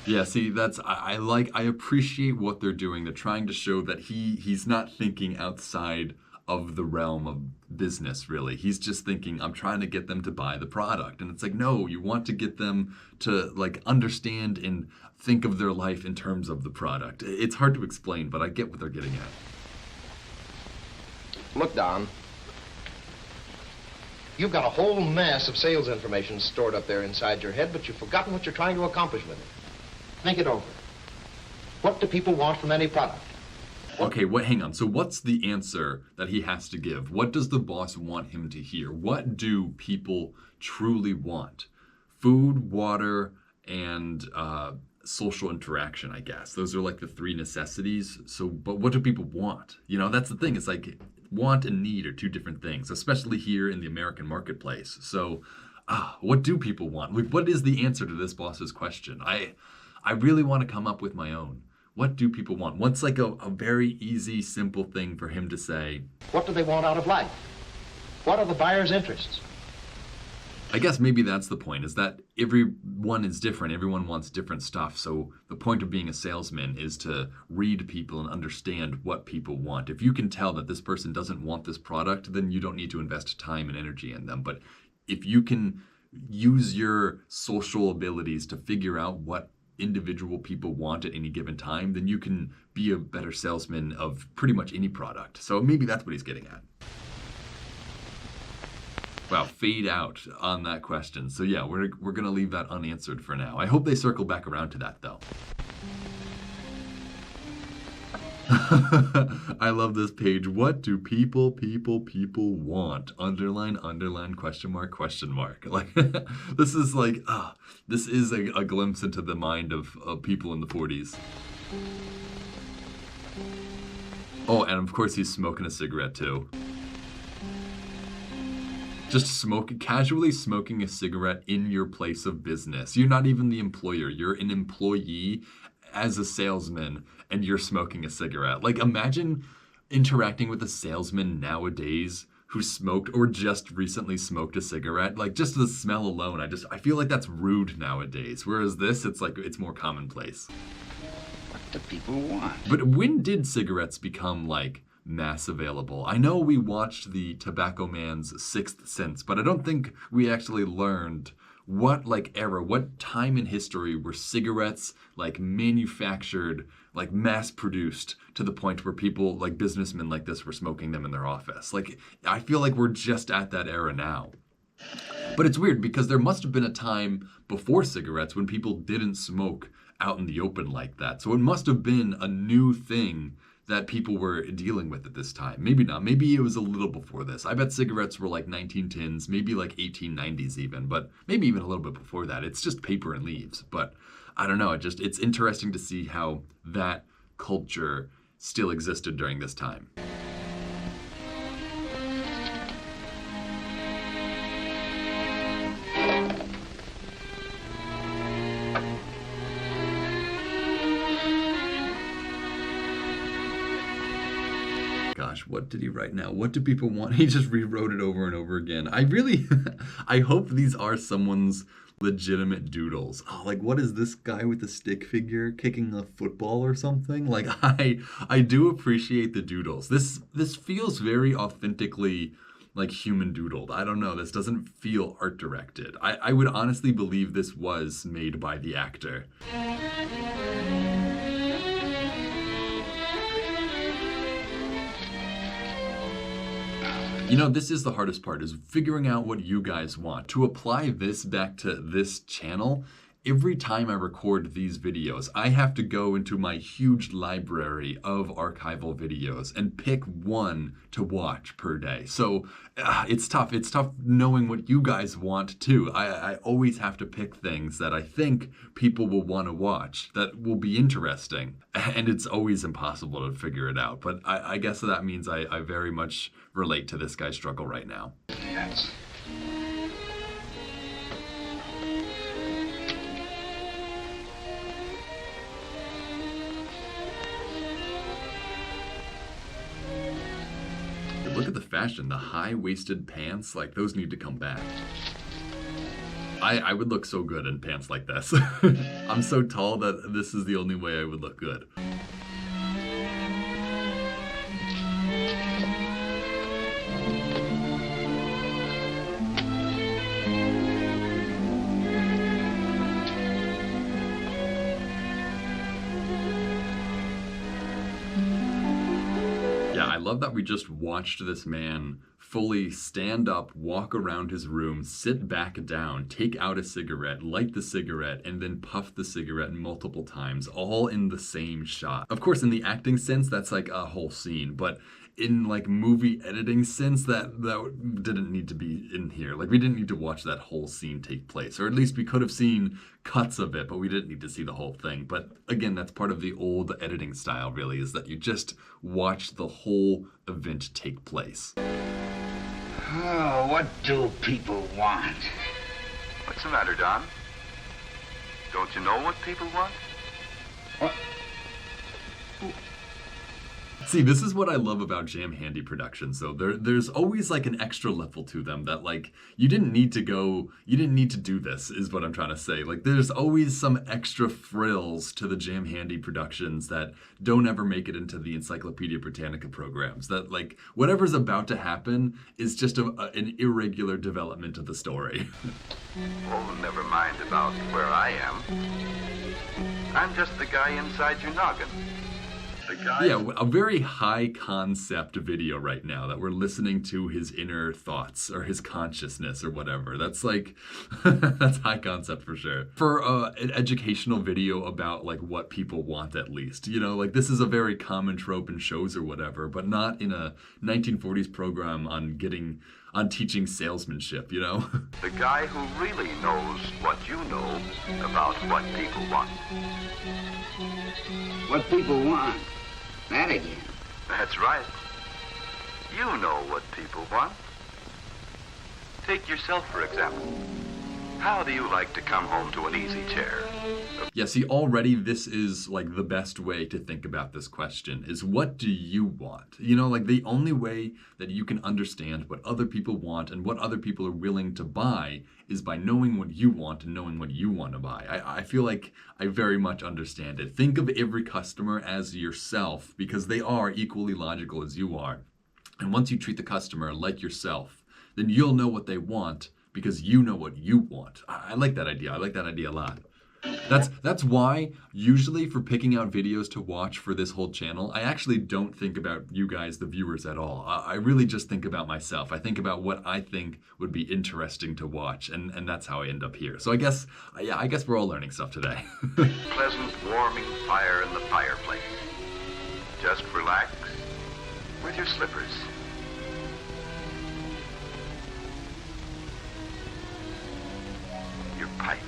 Yeah, see, I appreciate what they're doing. They're trying to show that he's not thinking outside of the realm of business, really. He's just thinking, I'm trying to get them to buy the product. And it's like, no, you want to get them to like understand and think of their life in terms of the product. It's hard to explain, but I get what they're getting at. Look, Don. You've got a whole mass of sales information stored up there inside your head, but you've forgotten what you're trying to accomplish with it. Think it over. What do people want from any product? Okay, hang on. So what's the answer that he has to give? What does the boss want him to hear? What do people truly want? Food, water, and social interaction, I guess. Those are like the three necessities. So, but what do people want? You know, that's the thing. It's like want and need are two different things, especially here in the American marketplace. So, what do people want? Like, what is the answer to this boss's question? I really want to come up with my own. What do people want? What's like a very easy, simple thing for him to say? What do they want out of life? What are the buyer's interests? I guess maybe that's the point, is that everyone is different. Everyone wants different stuff. So the point of being a salesman is to read people and understand what people want. If you can tell that this person doesn't want this product, then you don't need to invest time and energy in them. But if you can use your social abilities to figure out what individual people want at any given time, then you can be a better salesman of pretty much any product. So maybe that's what he's getting at. Wow, fade out on that question. So yeah, we're gonna leave that unanswered for now. I hope they circle back around to that though. I love this page. What do people want? Underline, underline, question mark. Like, this is like, this is a glimpse into the mind of people in the 40s. Oh, and of course he's smoking a cigarette too. Just casually smoking a cigarette in your place of business. You're not even the employer. You're an employee as a salesman, and you're smoking a cigarette. Like, imagine interacting with a salesman nowadays who smoked or just recently smoked a cigarette. Like, just the smell alone, I feel like that's rude nowadays. Whereas this, it's like, it's more commonplace. What do people want? But when did cigarettes become, like, mass available? I know we watched the Tobacco Man's Sixth Sense, but I don't think we actually learned what time in history were cigarettes like manufactured, like mass produced to the point where people like businessmen like this were smoking them in their office. Like, I feel like we're just at that era now. But it's weird because there must have been a time before cigarettes when people didn't smoke out in the open like that. So it must have been a new thing that people were dealing with at this time. Maybe not. Maybe it was a little before this. I bet cigarettes were like 1910s, maybe like 1890s even, but maybe even a little bit before that. It's just paper and leaves. But I don't know. It's interesting to see how that culture still existed during this time. Gosh, what did he write now? What do people want? He just rewrote it over and over again. I hope these are someone's legitimate doodles. Oh, like, what is this guy with the stick figure kicking a football or something? Like, I do appreciate the doodles. This feels very authentically like human doodled. I don't know. This doesn't feel art directed. I would honestly believe this was made by the actor. You know, this is the hardest part, is figuring out what you guys want. To apply this back to this channel, every time I record these videos, I have to go into my huge library of archival videos and pick one to watch per day. So it's tough. It's tough knowing what you guys want too. I always have to pick things that I think people will want to watch, that will be interesting. And it's always impossible to figure it out. But I guess that means I very much relate to this guy's struggle right now. Yes. Look at the fashion, the high-waisted pants, like those need to come back. I would look so good in pants like this. I'm so tall that this is the only way I would look good. love that we just watched this man fully stand up, walk around his room, sit back down, take out a cigarette, light the cigarette, and then puff the cigarette multiple times, all in the same shot. Of course, in the acting sense, that's like a whole scene, but in like movie editing sense, that didn't need to be in here. Like, we didn't need to watch that whole scene take place, or at least we could have seen cuts of it, but we didn't need to see the whole thing. But again, that's part of the old editing style, really, is that you just watch the whole event take place. Oh, what do people want? What's the matter, Don? Don't you know what people want? What? See, this is what I love about Jam Handy Productions. So there's always like an extra level to them that like you didn't need to do this, is what I'm trying to say. Like, there's always some extra frills to the Jam Handy Productions that don't ever make it into the Encyclopedia Britannica programs. That like whatever's about to happen is just an irregular development of the story. Oh, never mind about where I am. I'm just the guy inside your noggin. Yeah, a very high concept video right now that we're listening to his inner thoughts or his consciousness or whatever. That's like, that's high concept for sure. For an educational video about like what people want, at least, you know, like this is a very common trope in shows or whatever, but not in a 1940s program on teaching salesmanship, you know? The guy who really knows what you know about what people want. What people want? That again. That's right. You know what people want. Take yourself, for example. How do you like to come home to an easy chair? Yeah, see, already this is like the best way to think about this question is, what do you want? You know, like the only way that you can understand what other people want and what other people are willing to buy is by knowing what you want and knowing what you want to buy. I feel like I very much understand it. Think of every customer as yourself, because they are equally logical as you are. And once you treat the customer like yourself, then you'll know what they want because you know what you want. I like that idea. I like that idea a lot. That's why usually for picking out videos to watch for this whole channel, I actually don't think about you guys, the viewers, at all. I really just think about myself. I think about what I think would be interesting to watch, and that's how I end up here. So I guess we're all learning stuff today. Pleasant, warming fire in the fireplace. Just relax with your slippers. Your pipe.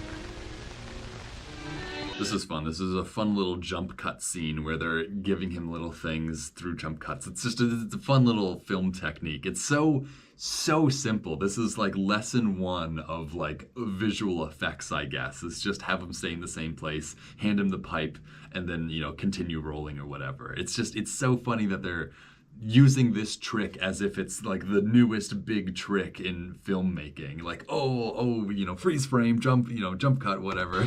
This is fun. This is a fun little jump cut scene where they're giving him little things through jump cuts. It's a fun little film technique. It's so simple. This is like lesson 1 of like visual effects, I guess. It's just have him stay in the same place, hand him the pipe, and then, you know, continue rolling or whatever. It's so funny that they're using this trick as if it's like the newest big trick in filmmaking. Like, oh, you know, freeze frame, jump cut, whatever.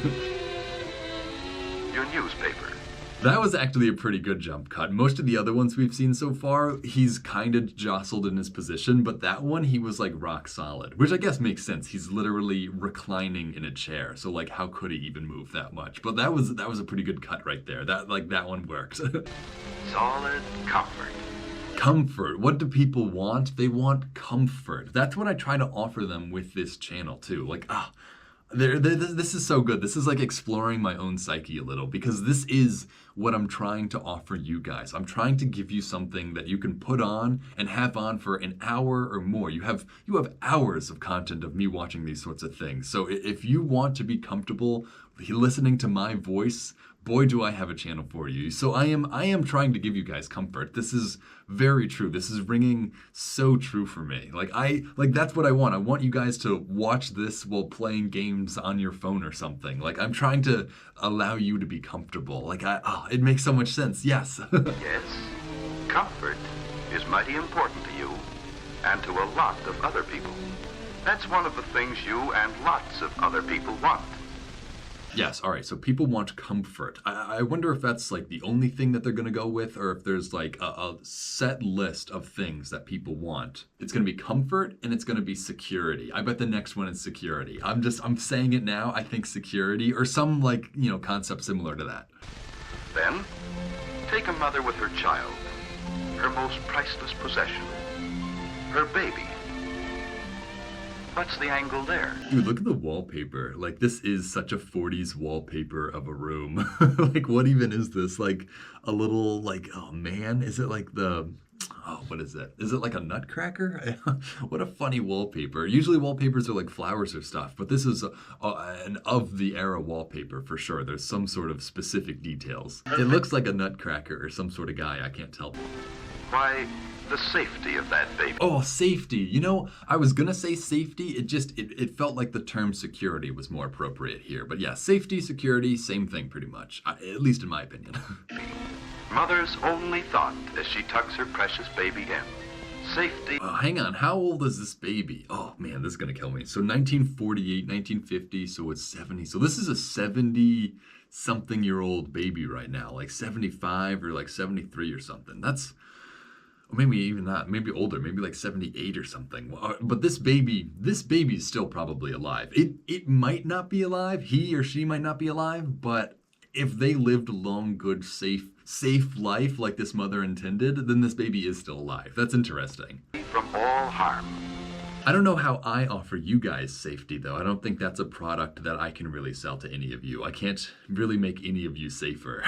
Your newspaper. That was actually a pretty good jump cut. Most of the other ones we've seen so far, he's kind of jostled in his position, but that one he was like rock solid, which I guess makes sense. He's literally reclining in a chair, so like how could he even move that much? But that was a pretty good cut right there. That one worked. Solid comfort. Comfort. What do people want? They want comfort. That's what I try to offer them with this channel too. Like, this is so good. This is like exploring my own psyche a little, because this is what I'm trying to offer you guys. I'm trying to give you something that you can put on and have on for an hour or more. You have hours of content of me watching these sorts of things. So if you want to be comfortable listening to my voice, boy, do I have a channel for you. So I am trying to give you guys comfort. This is very true. This is ringing so true for me. Like that's what I want. I want you guys to watch this while playing games on your phone or something. Like, I'm trying to allow you to be comfortable. Like, it makes so much sense. Yes. Yes, comfort is mighty important to you and to a lot of other people. That's one of the things you and lots of other people want. Yes, all right, so people want comfort. I wonder if that's like the only thing that they're going to go with, or if there's like a set list of things that people want. It's going to be comfort and it's going to be security. I bet the next one is security. I'm saying it now. I think security or some like, you know, concept similar to that. Then, take a mother with her child. her most priceless possession, her baby. What's the angle there? Dude, look at the wallpaper. Like, this is such a 40s wallpaper of a room. Like, what even is this? Like, a little, like, oh man, is it like what is it? Is it like a nutcracker? What a funny wallpaper. Usually wallpapers are like flowers or stuff, but this is an of the era wallpaper for sure. There's some sort of specific details. It looks like a nutcracker or some sort of guy, I can't tell. Why, the safety of that baby. Oh, safety. You know, I was gonna say safety. It felt like the term security was more appropriate here. But yeah, safety, security, same thing pretty much. At least in my opinion. Mother's only thought as she tucks her precious baby in. Safety. Hang on, how old is this baby? Oh man, this is gonna kill me. So 1948, 1950, so it's 70. So this is a 70-something-year-old baby right now, like 75 or like 73 or something. That's, or maybe even not, maybe older, maybe like 78 or something. But this baby is still probably alive. It might not be alive, he or she might not be alive, but if they lived a long, good, safe life like this mother intended, then this baby is still alive. That's interesting. From all harm. I don't know how I offer you guys safety, though. I don't think that's a product that I can really sell to any of you. I can't really make any of you safer.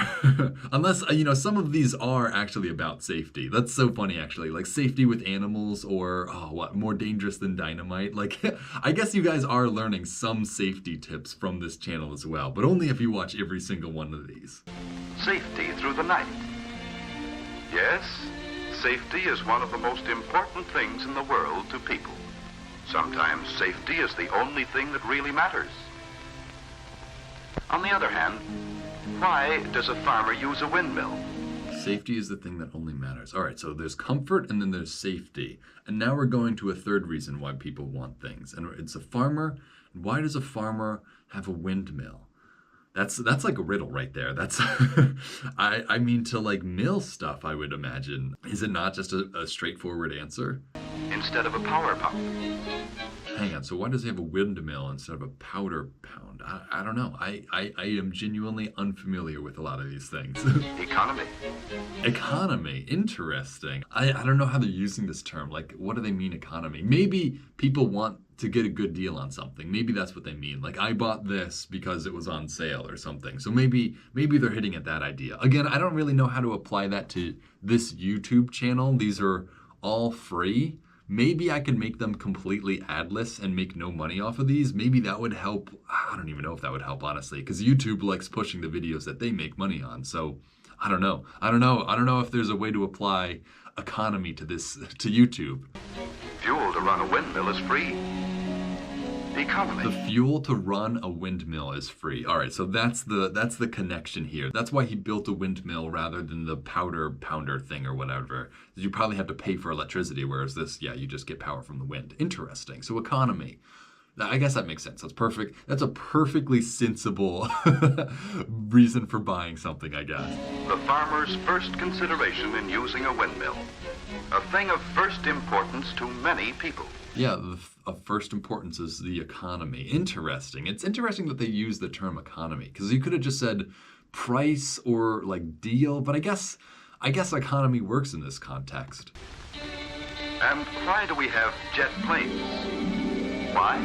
Unless, some of these are actually about safety. That's so funny, actually. Like safety with animals or, more dangerous than dynamite. Like, I guess you guys are learning some safety tips from this channel as well, but only if you watch every single one of these. Safety through the night. Yes, safety is one of the most important things in the world to people. Sometimes safety is the only thing that really matters. On the other hand, why does a farmer use a windmill? Safety is the thing that only matters. All right, so there's comfort and then there's safety. And now we're going to a third reason why people want things. And it's a farmer. Why does a farmer have a windmill? That's like a riddle right there. That's I mean to like mill stuff, I would imagine. Is it not just a straightforward answer? Instead of a power pump. Hang on, so why does he have a windmill instead of a powder pound? I don't know. I am genuinely unfamiliar with a lot of these things. Economy. Economy, interesting. I don't know how they're using this term. Like, what do they mean economy? Maybe people want to get a good deal on something. Maybe that's what they mean. Like, I bought this because it was on sale or something. So maybe they're hitting at that idea. Again, I don't really know how to apply that to this YouTube channel. These are all free. Maybe I could make them completely adless and make no money off of these. Maybe that would help. I don't even know if that would help, honestly, because YouTube likes pushing the videos that they make money on. So I don't know. I don't know if there's a way to apply economy to YouTube. Fuel to run a windmill is free. Economy. The fuel to run a windmill is free. All right, so that's the connection here. That's why he built a windmill rather than the powder pounder thing or whatever. You probably have to pay for electricity, whereas this, you just get power from the wind. Interesting. So economy. I guess that makes sense. That's perfect. That's a perfectly sensible reason for buying something, I guess. The farmer's first consideration in using a windmill. A thing of first importance to many people. Yeah, of first importance is the economy. Interesting. It's interesting that they use the term economy, because you could have just said price or like deal, but I guess economy works in this context. And why do we have jet planes? Why?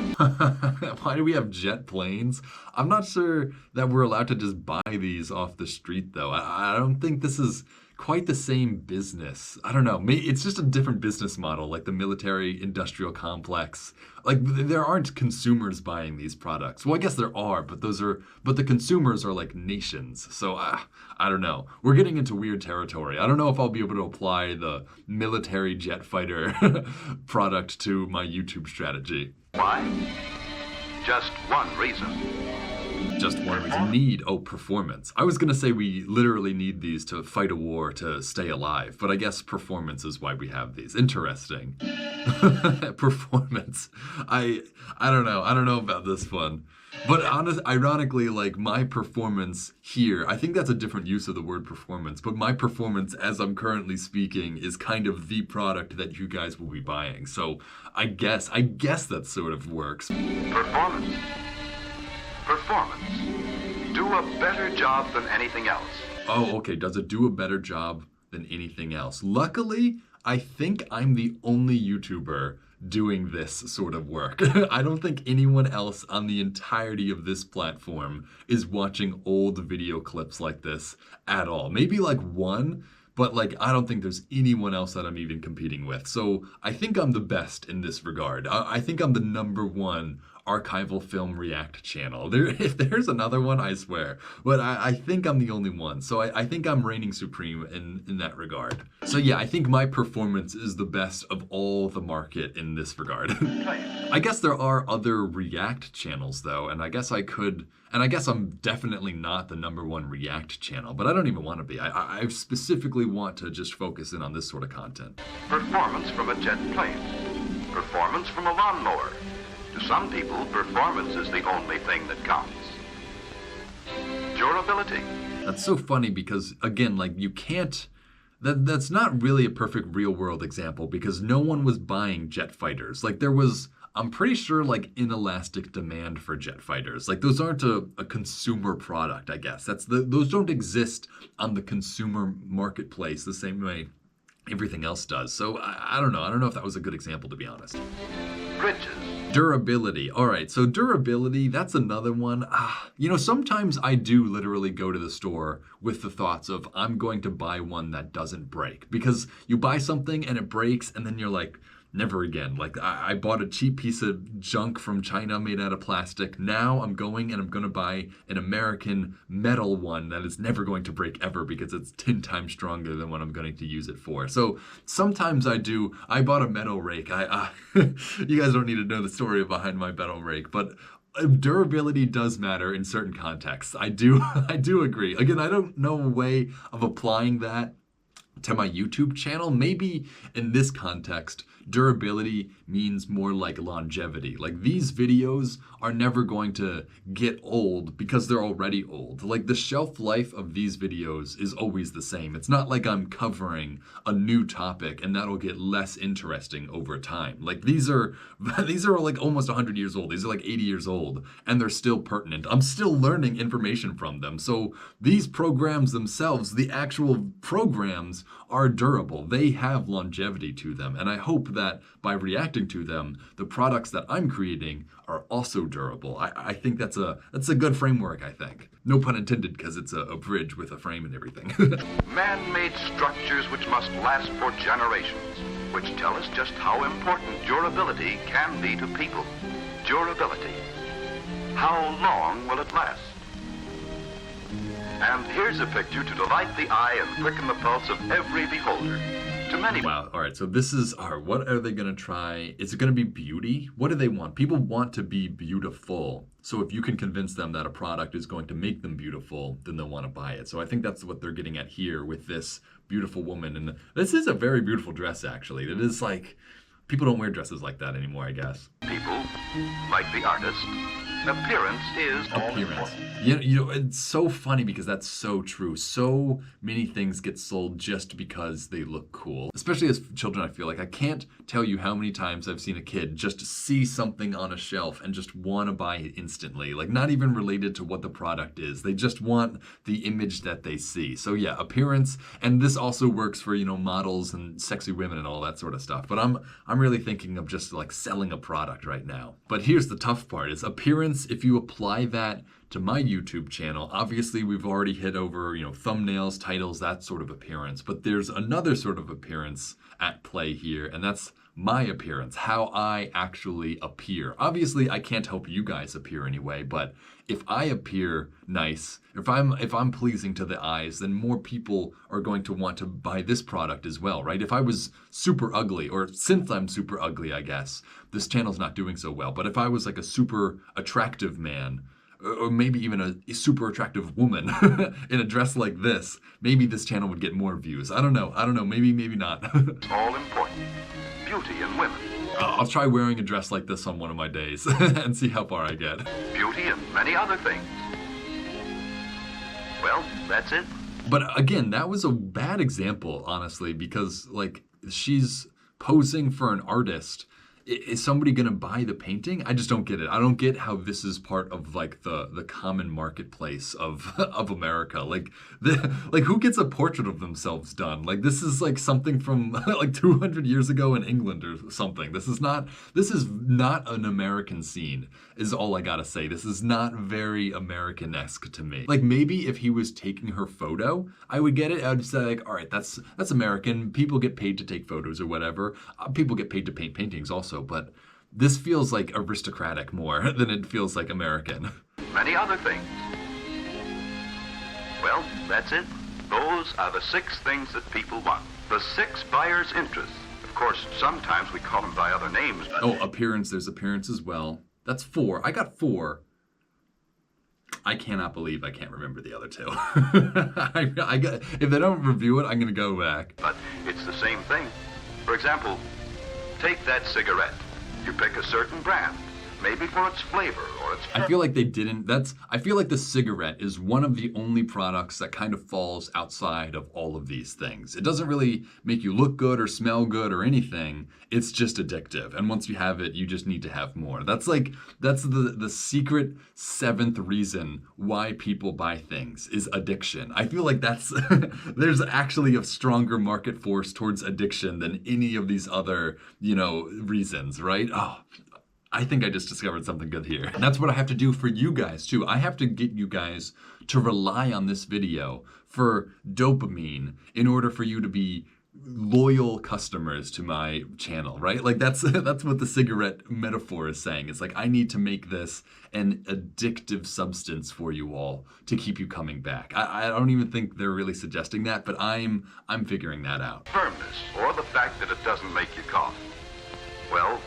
Why do we have jet planes? I'm not sure that we're allowed to just buy these off the street, though. I don't think this is quite the same business. I don't know. It's just a different business model, like the military industrial complex. Like there aren't consumers buying these products. Well, I guess there are, but the consumers are like nations. So I don't know. We're getting into weird territory. I don't know if I'll be able to apply the military jet fighter product to my YouTube strategy. Why? Just one reason. Just one reason. Need. Oh, performance. I was going to say we literally need these to fight a war to stay alive, but I guess performance is why we have these. Interesting. Performance. I don't know. I don't know about this one. But ironically, like my performance here, I think that's a different use of the word performance, but my performance as I'm currently speaking is kind of the product that you guys will be buying. So I guess that sort of works. Performance. Do a better job than anything else. Oh, okay. Does it do a better job than anything else. Luckily, I think I'm the only YouTuber doing this sort of work. I don't think anyone else on the entirety of this platform is watching old video clips like this at all. Maybe like one, but like I don't think there's anyone else that I'm even competing with. So I think I'm the best in this regard. I think I'm the #1 archival film react channel. If there's another one, I swear. But I think I'm the only one. So I think I'm reigning supreme in that regard. So yeah, I think my performance is the best of all the market in this regard. I guess there are other react channels though, and I guess I'm definitely not the #1 react channel, but I don't even want to be. I specifically want to just focus in on this sort of content. Performance from a jet plane. Performance from a lawnmower. To some people, performance is the only thing that counts. Durability. That's so funny because, again, like you can't... That's not really a perfect real-world example because no one was buying jet fighters. Like there was, I'm pretty sure, like inelastic demand for jet fighters. Like those aren't a consumer product, I guess. Those don't exist on the consumer marketplace the same way everything else does. So I don't know. I don't know if that was a good example, to be honest. Bridges. Durability. All right, so durability, that's another one. Sometimes I do literally go to the store with the thoughts of I'm going to buy one that doesn't break. Because you buy something and it breaks and then you're like, never again. Like I bought a cheap piece of junk from China made out of plastic. Now I'm going to buy an American metal one that is never going to break ever because it's 10 times stronger than what I'm going to use it for. So sometimes I bought a metal rake. You guys don't need to know the story behind my metal rake, but durability does matter in certain contexts. I do agree. Again, I don't know a way of applying that to my YouTube channel. Maybe in this context, durability means more like longevity. Like these videos are never going to get old because they're already old. Like the shelf life of these videos is always the same. It's not like I'm covering a new topic and that'll get less interesting over time. Like these are like almost 100 years old. These are like 80 years old and they're still pertinent. I'm still learning information from them. So these programs themselves, the actual programs, are durable. They have longevity to them. And I hope that by reacting to them, the products that I'm creating are also durable. I think that's a good framework, I think. No pun intended, because it's a bridge with a frame and everything. Man-made structures which must last for generations, which tell us just how important durability can be to people. Durability. How long will it last? And here's a picture to delight the eye and quicken the pulse of every beholder. To many... Wow, all right, so this is, what are they going to try? Is it going to be beauty? What do they want? People want to be beautiful. So if you can convince them that a product is going to make them beautiful, then they'll want to buy it. So I think that's what they're getting at here with this beautiful woman. And this is a very beautiful dress, actually. It is like, people don't wear dresses like that anymore, I guess. People, like the artist, appearance is all Appearance. important. It's so funny because that's so true. So many things get sold just because they look cool. Especially as children, I feel like I can't tell you how many times I've seen a kid just see something on a shelf and just want to buy it instantly. Like not even related to what the product is. They just want the image that they see. So yeah, appearance, and this also works for, models and sexy women and all that sort of stuff. But I'm really thinking of just like selling a product right now. But here's the tough part is appearance. If you apply that to my YouTube channel, obviously we've already hit over, thumbnails, titles, that sort of appearance. But there's another sort of appearance at play here, and that's my appearance, how I actually appear. Obviously, I can't help you guys appear anyway, but if I appear nice, if I'm pleasing to the eyes, then more people are going to want to buy this product as well, right? If I was super ugly, or since I'm super ugly, I guess, this channel's not doing so well. But if I was like a super attractive man, or maybe even a super attractive woman in a dress like this, maybe this channel would get more views. I don't know, maybe not. All important. Beauty in women. I'll try wearing a dress like this on one of my days and see how far I get. Beauty and many other things. Well, that's it. But again, that was a bad example, honestly, because like she's posing for an artist is somebody gonna buy the painting? I just don't get it. I don't get how this is part of like the common marketplace of of America. Like who gets a portrait of themselves done? Like this is like something from like 200 years ago in England or something. This is not an American scene, is all I gotta say. This is not very American-esque to me. Like maybe if he was taking her photo, I would get it. I would say like, all right, that's American. People get paid to take photos or whatever. People get paid to paint paintings also, but this feels like aristocratic more than it feels like American. Many other things. Well, that's it. Those are the 6 things that people want. The 6 buyer's interests. Of course, sometimes we call them by other names. But... Oh, appearance. There's appearance as well. That's 4. I got 4. I cannot believe I can't remember the other 2. I got, if they don't review it, I'm going to go back. But it's the same thing. For example, take that cigarette. You pick a certain brand, maybe for its flavor or its... I feel like they didn't, I feel like the cigarette is one of the only products that kind of falls outside of all of these things. It doesn't really make you look good or smell good or anything. It's just addictive. And once you have it, you just need to have more. That's the secret 7th reason why people buy things is addiction. I feel like that's, there's actually a stronger market force towards addiction than any of these other, reasons, right? Oh, I think I just discovered something good here. And that's what I have to do for you guys too. I have to get you guys to rely on this video for dopamine in order for you to be loyal customers to my channel, right? Like that's what the cigarette metaphor is saying. It's like I need to make this an addictive substance for you all to keep you coming back. I don't even think they're really suggesting that, but I'm figuring that out. Firmness, or the fact that it doesn't make you cough. Well,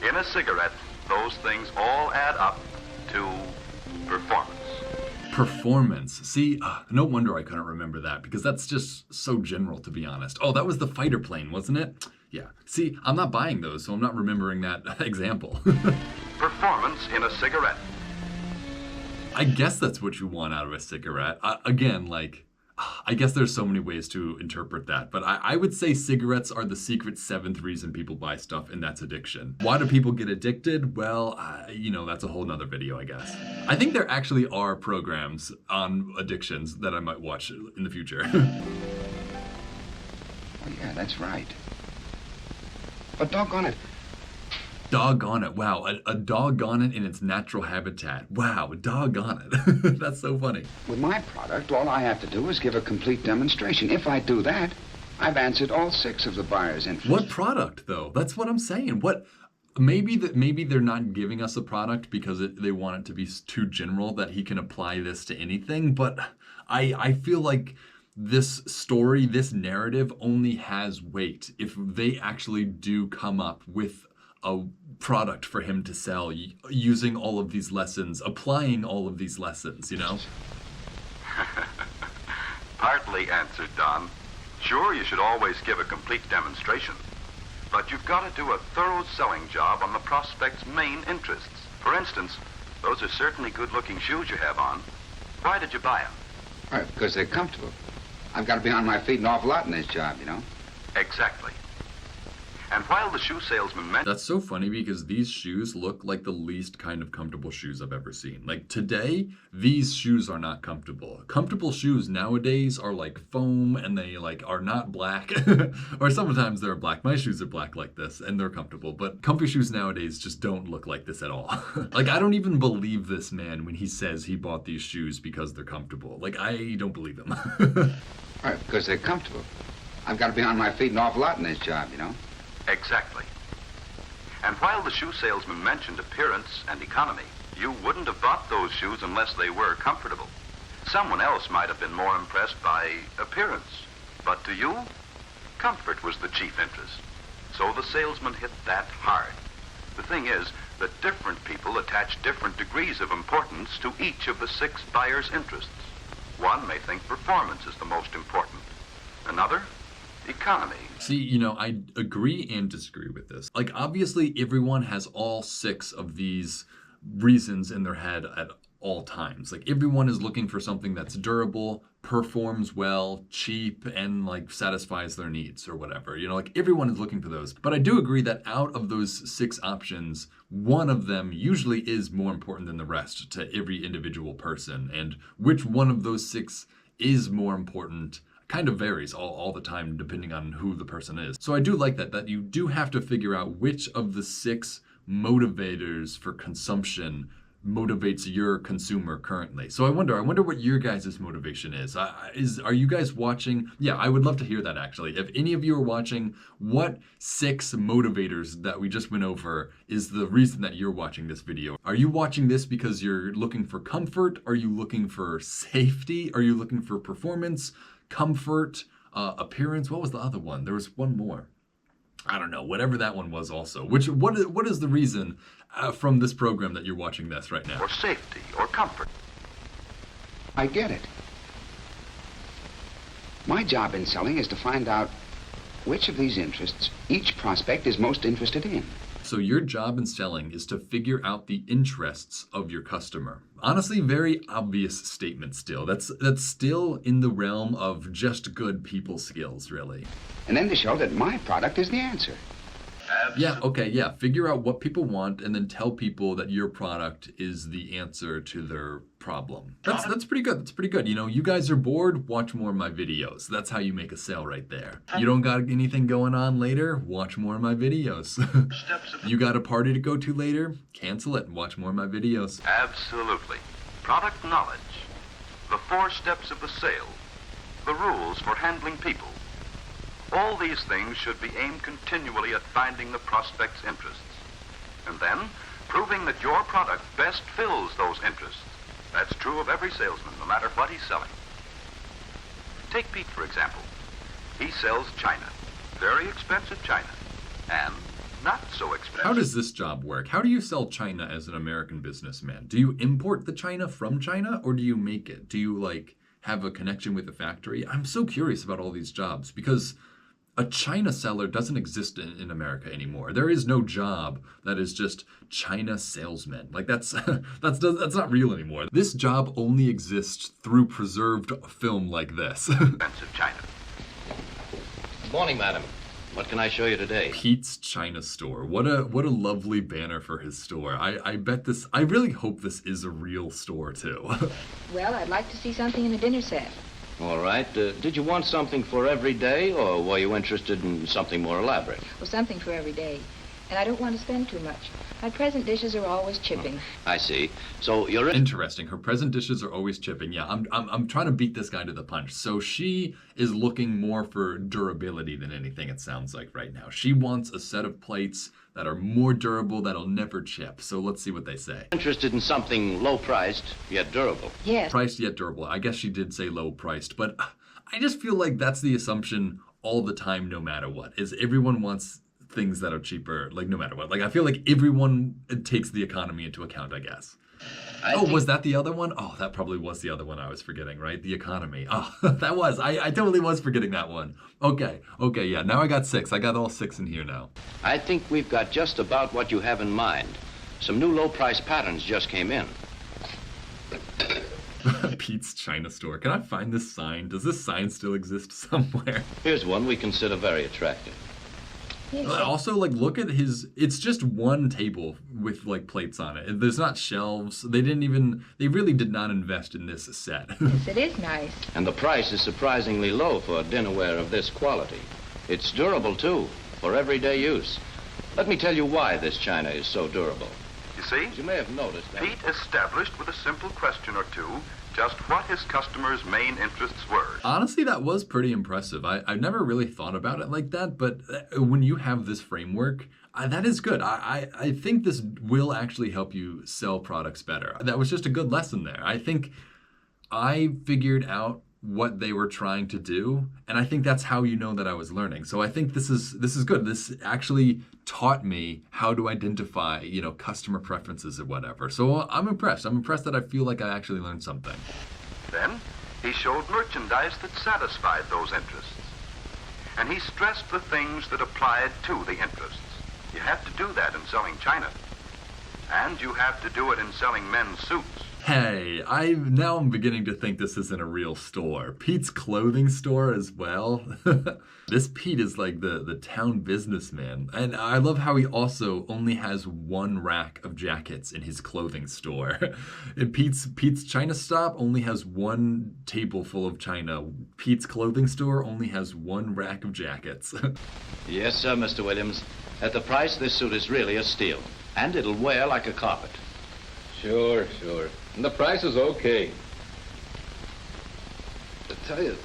in a cigarette, those things all add up to performance. Performance. See, no wonder I couldn't remember that because that's just so general, to be honest. Oh, that was the fighter plane, wasn't it? Yeah. See, I'm not buying those, so I'm not remembering that example. Performance in a cigarette. I guess that's what you want out of a cigarette. Again, like, I guess there's so many ways to interpret that, but I would say cigarettes are the secret 7th reason people buy stuff, and that's addiction. Why do people get addicted? Well, that's a whole nother video, I guess. I think there actually are programs on addictions that I might watch in the future. Oh, yeah, that's right. But doggone it. Doggone it. Wow, a doggone it in its natural habitat. Wow, doggone it. That's so funny. With my product, all I have to do is give a complete demonstration. If I do that, I've answered all 6 of the buyer's interests. What product, though? That's what I'm saying. What? Maybe they're not giving us a product because they want it to be too general that he can apply this to anything. But I feel like this story, this narrative only has weight if they actually do come up with a product for him to sell using all of these lessons, applying all of these lessons, Partly answered, Don. Sure, you should always give a complete demonstration, but you've got to do a thorough selling job on the prospect's main interests. For instance, those are certainly good-looking shoes you have on. Why did you buy them? Right, because they're comfortable. I've got to be on my feet an awful lot in this job, Exactly. And while the shoe salesman meant... That's so funny because these shoes look like the least kind of comfortable shoes I've ever seen. Like today, these shoes are not comfortable. Comfortable shoes nowadays are like foam and they like are not black. Or sometimes they're black. My shoes are black like this and they're comfortable. But comfy shoes nowadays just don't look like this at all. Like I don't even believe this man when he says he bought these shoes because they're comfortable. Like I don't believe him. Right, because they're comfortable. I've got to be on my feet an awful lot in this job, Exactly. And while the shoe salesman mentioned appearance and economy, you wouldn't have bought those shoes unless they were comfortable. Someone else might have been more impressed by appearance, but to you, comfort was the chief interest. So the salesman hit that hard. The thing is that different people attach different degrees of importance to each of the 6 buyers' interests. One may think performance is the most important. Another, economy. See, I agree and disagree with this. Like, obviously, everyone has all 6 of these reasons in their head at all times. Like everyone is looking for something that's durable, performs well, cheap, and like satisfies their needs or whatever. You know, like everyone is looking for those. But I do agree that out of those 6 options, one of them usually is more important than the rest to every individual person. And which one of those 6 is more important kind of varies all the time depending on who the person is. So I do like that you do have to figure out which of the 6 motivators for consumption motivates your consumer currently. So I wonder what your guys' motivation is. Are you guys watching? Yeah, I would love to hear that actually. If any of you are watching, what 6 motivators that we just went over is the reason that you're watching this video? Are you watching this because you're looking for comfort? Are you looking for safety? Are you looking for performance, comfort, appearance? What was the other one? There was one more. I don't know, whatever that one was also. What is the reason from this program that you're watching this right now? Or safety, or comfort. I get it. My job in selling is to find out which of these interests each prospect is most interested in. So your job in selling is to figure out the interests of your customer. Honestly, very obvious statement still. That's still in the realm of just good people skills, really. And then to show that my product is the answer. Yeah, okay, yeah. Figure out what people want and then tell people that your product is the answer to their problem. That's pretty good. That's pretty good. You know, you guys are bored, watch more of my videos. That's how you make a sale right there. You don't got anything going on later, watch more of my videos. You got a party to go to later, cancel it and watch more of my videos. Absolutely. Product knowledge, the 4 steps of the sale, the rules for handling people. All these things should be aimed continually at finding the prospect's interests, and then proving that your product best fills those interests. That's true of every salesman, no matter what he's selling. Take Pete, for example. He sells china, very expensive china, and not so expensive. How does this job work? How do you sell china as an American businessman? Do you import the china from China, or do you make it? Do you, like, have a connection with the factory? I'm so curious about all these jobs, because a China seller doesn't exist in America anymore. There is no job that is just China salesman. Like that's not real anymore. This job only exists through preserved film like this. Expensive china. Good morning, madam. What can I show you today? Pete's China Store. What a lovely banner for his store. I bet this. I really hope this is a real store too. Well, I'd like to see something in the dinner set. All right. Did you want something for every day, or were you interested in something more elaborate? Well, something for every day. And I don't want to spend too much. My present dishes are always chipping. I see. So you're Interesting. Her present dishes are always chipping. Yeah, I'm trying to beat this guy to the punch. So she is looking more for durability than anything, it sounds like right now. She wants a set of plates that are more durable, that'll never chip. So let's see what they say. interested in something low-priced, yet durable. Yes. Priced yet durable. I guess she did say low priced, but I just feel like that's the assumption all the time, no matter what, is everyone wants things that are cheaper, like no matter what. Like I feel like everyone takes the economy into account, I guess. Was that the other one? Oh, that probably was the other one I was forgetting, right? The economy. Oh, that was. I totally was forgetting that one. Okay, yeah. Now I got 6. I got all 6 in here now. I think we've got just about what you have in mind. Some new low-price patterns just came in. Pete's China Store. Can I find this sign? Does this sign still exist somewhere? Here's one we consider very attractive. Yes. Also, like, look at his. It's just one table with like plates on it. There's not shelves. They really did not invest in this set. Yes, it is nice. And the price is surprisingly low for dinnerware of this quality. It's durable, too, for everyday use. Let me tell you why this china is so durable. You see, As you may have noticed, Pete established with a simple question or two just what his customers' main interests were. Honestly, that was pretty impressive. I've never really thought about it like that, but when you have this framework, that is good. I think this will actually help you sell products better. That was just a good lesson there. I think I figured out what they were trying to do, and I think that's how you know that I was learning. So I think this is good. This actually taught me how to identify, customer preferences or whatever. So I'm impressed. I'm impressed that I feel like I actually learned something. Then he showed merchandise that satisfied those interests. And he stressed the things that applied to the interests. You have to do that in selling china. And you have to do it in selling men's suits. Hey, I'm beginning to think this isn't a real store. Pete's clothing store as well. This Pete is like the town businessman. And I love how he also only has one rack of jackets in his clothing store. And Pete's China Stop only has one table full of china. Pete's clothing store only has one rack of jackets. Yes, sir, Mr. Williams. At the price, this suit is really a steal. And it'll wear like a carpet. Sure. And the price is okay. I tell you, it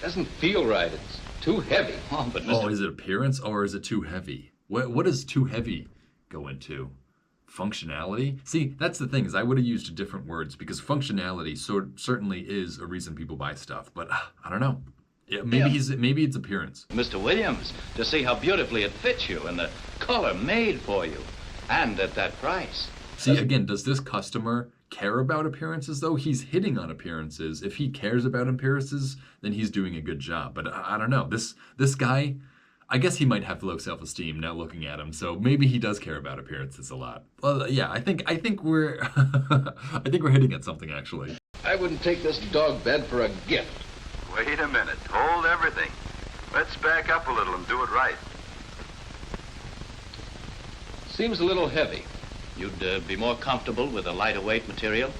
doesn't feel right. It's too heavy. Oh, but Mr. Oh, is it appearance or is it too heavy? What does too heavy go into? Functionality? See, that's the thing, is I would have used different words because functionality certainly is a reason people buy stuff, but I don't know. Yeah, maybe it's appearance. Mr. Williams, to see how beautifully it fits you and the color made for you. And at that price. See, again, does this customer care about appearances, though? He's hitting on appearances. If he cares about appearances, then he's doing a good job. But I don't know. This guy, I guess he might have low self-esteem now looking at him, so maybe he does care about appearances a lot. Well, yeah, I think we're I think we're hitting at something, actually. I wouldn't take this dog bed for a gift. Wait a minute. Hold everything. Let's back up a little and do it right. Seems a little heavy. You'd be more comfortable with a lighter weight material?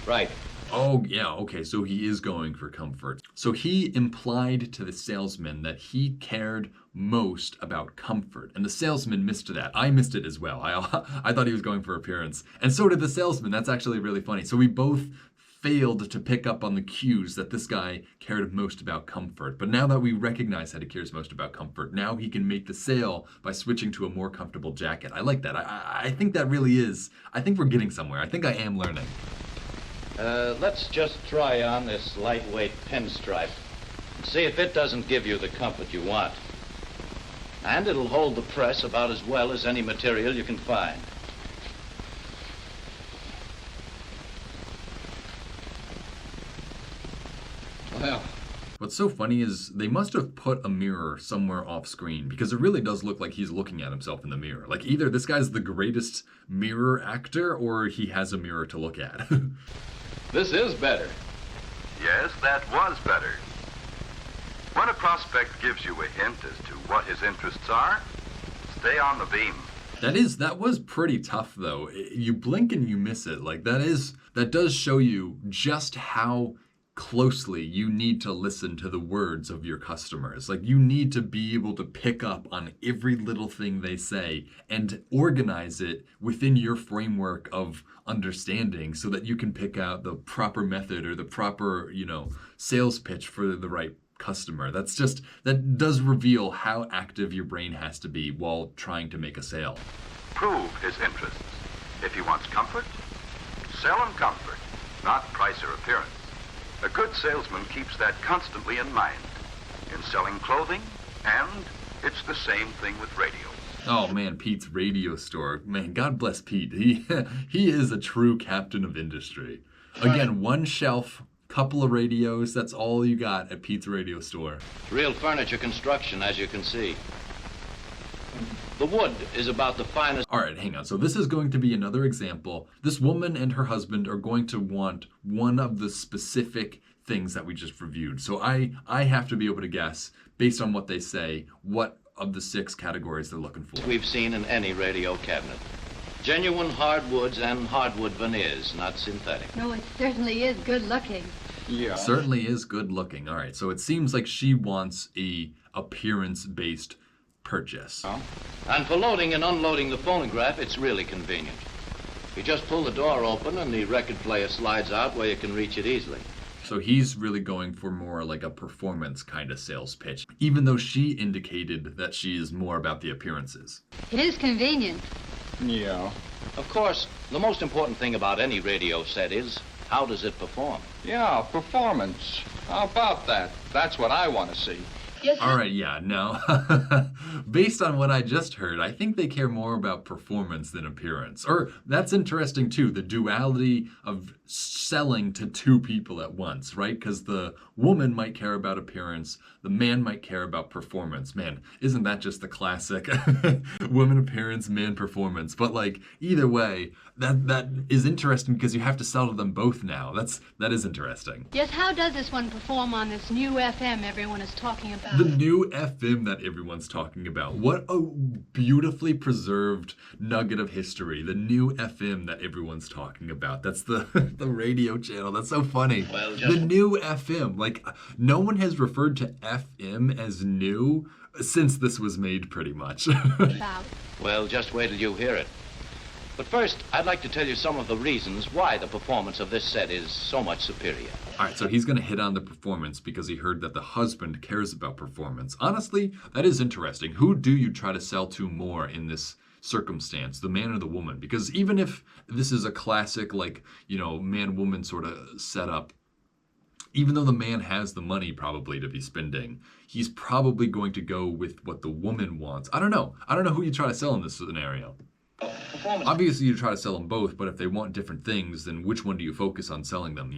Right. Oh, yeah, okay, so he is going for comfort. So he implied to the salesman that he cared most about comfort, and the salesman missed that. I missed it as well. I thought he was going for appearance, and so did the salesman. That's actually really funny. So we both failed to pick up on the cues that this guy cared most about comfort. But now that we recognize that he cares most about comfort, now he can make the sale by switching to a more comfortable jacket. I like that. I think that really is. I think we're getting somewhere. I think I am learning. Let's just try on this lightweight pinstripe and see if it doesn't give you the comfort you want. And it'll hold the press about as well as any material you can find. Well, what's so funny is they must have put a mirror somewhere off screen because it really does look like he's looking at himself in the mirror. Like either this guy's the greatest mirror actor or he has a mirror to look at. this is better. Yes, that was better. When a prospect gives you a hint as to what his interests are, stay on the beam. That was pretty tough though. You blink and you miss it. Like that does show you just how closely you need to listen to the words of your customers. Like you need to be able to pick up on every little thing they say and organize it within your framework of understanding so that you can pick out the proper method or the proper, sales pitch for the right customer. That does reveal how active your brain has to be while trying to make a sale. Prove his interests. If he wants comfort, sell him comfort, not price or appearance. A good salesman keeps that constantly in mind in selling clothing, and it's the same thing with radios. Oh man, Pete's radio store. Man, God bless Pete. He is a true captain of industry. Again, one shelf, couple of radios, that's all you got at Pete's radio store. Real furniture construction, as you can see. The wood is about the finest. All right, hang on. So this is going to be another example. This woman and her husband are going to want one of the specific things that we just reviewed. So I have to be able to guess, based on what they say, what of the 6 categories they're looking for. We've seen in any radio cabinet. Genuine hardwoods and hardwood veneers, not synthetic. No, it certainly is good looking. Yeah. Certainly is good looking. All right, so it seems like she wants a appearance-based purchase. Oh. And for loading and unloading the phonograph, it's really convenient. You just pull the door open and the record player slides out where you can reach it easily. So he's really going for more like a performance kind of sales pitch, even though she indicated that she is more about the appearances. It is convenient. Yeah. Of course, the most important thing about any radio set is, how does it perform? Yeah, performance. How about that? That's what I want to see. Yes, All right, yeah, no. Based on what I just heard, I think they care more about performance than appearance. Or that's interesting too, the duality of selling to two people at once, right? Because the woman might care about appearance, the man might care about performance. Man, isn't that just the classic woman appearance, man performance? But like either way, that is interesting because you have to sell to them both now. That is interesting. yes, how does this one perform on this new FM everyone is talking about? The new FM that everyone's talking about. What a beautifully preserved nugget of history. The new FM that everyone's talking about. That's the the radio channel. That's so funny. Well, The new FM. Like, no one has referred to FM as new since this was made, pretty much. About. Well, just wait till you hear it. But first, I'd like to tell you some of the reasons why the performance of this set is so much superior. All right, so he's going to hit on the performance because he heard that the husband cares about performance. Honestly, that is interesting. Who do you try to sell to more in this circumstance, the man or the woman? Because even if this is a classic, like, man-woman sort of setup, even though the man has the money probably to be spending, he's probably going to go with what the woman wants. I don't know who you try to sell in this scenario. Obviously, you try to sell them both, but if they want different things, then which one do you focus on selling them,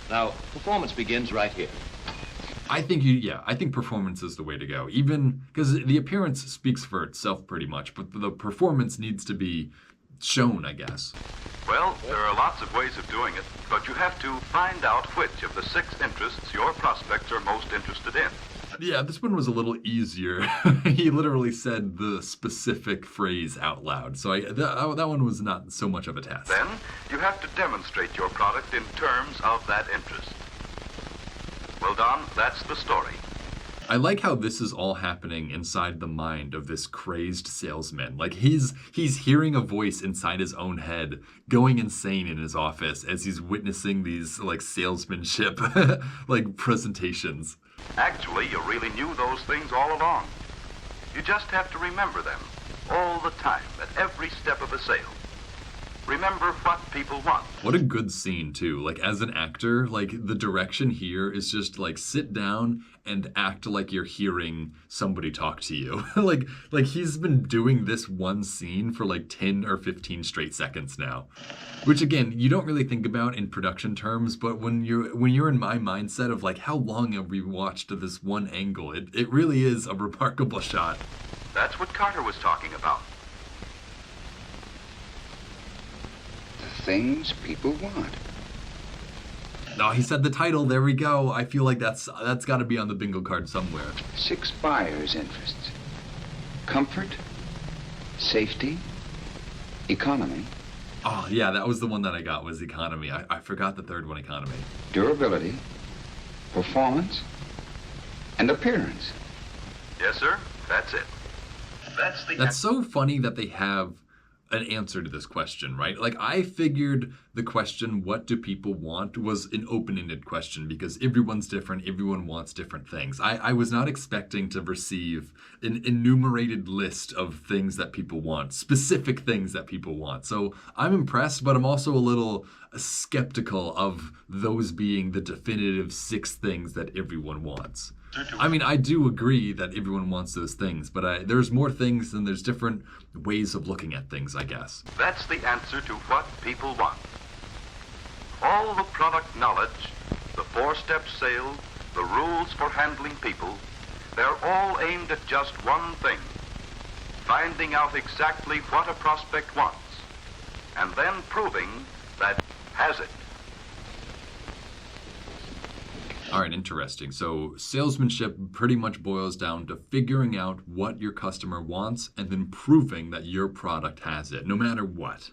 Now, performance begins right here. I think performance is the way to go. Even because the appearance speaks for itself pretty much, but the performance needs to be shown, I guess. Well, there are lots of ways of doing it, but you have to find out which of the 6 interests your prospects are most interested in. Yeah, this one was a little easier. He literally said the specific phrase out loud, so that one was not so much of a test. Then, you have to demonstrate your product in terms of that interest. Well, Don, that's the story. I like how this is all happening inside the mind of this crazed salesman. Like he's hearing a voice inside his own head going insane in his office as he's witnessing these like salesmanship like presentations. Actually, you really knew those things all along. You just have to remember them all the time at every step of the sale. Remember what people want. What a good scene too. Like as an actor, like the direction here is just like sit down and act like you're hearing somebody talk to you. like he's been doing this one scene for like 10 or 15 straight seconds now. Which again, you don't really think about in production terms, but when you're in my mindset of like how long have we watched this one angle, it really is a remarkable shot. That's what Carter was talking about. Things people want. No, he said the title. There we go. I feel like that's got to be on the bingo card somewhere. 6 buyers' interests: comfort, safety, economy, Oh yeah, that was the one that I got, was economy. I forgot the third one, economy. durability, performance, and appearance. Yes, sir. That's it. That's so funny that they have an answer to this question, right? Like, I figured the question, what do people want, was an open-ended question because everyone's different, everyone wants different things. I was not expecting to receive an enumerated list of things that people want, specific things that people want. So I'm impressed, but I'm also a little skeptical of those being the definitive 6 things that everyone wants. I mean, I do agree that everyone wants those things, but there's more things and there's different ways of looking at things, I guess. That's the answer to what people want. All the product knowledge, the 4-step sale, the rules for handling people, they're all aimed at just one thing: finding out exactly what a prospect wants, and then proving that has it. All right, interesting. So salesmanship pretty much boils down to figuring out what your customer wants and then proving that your product has it, no matter what.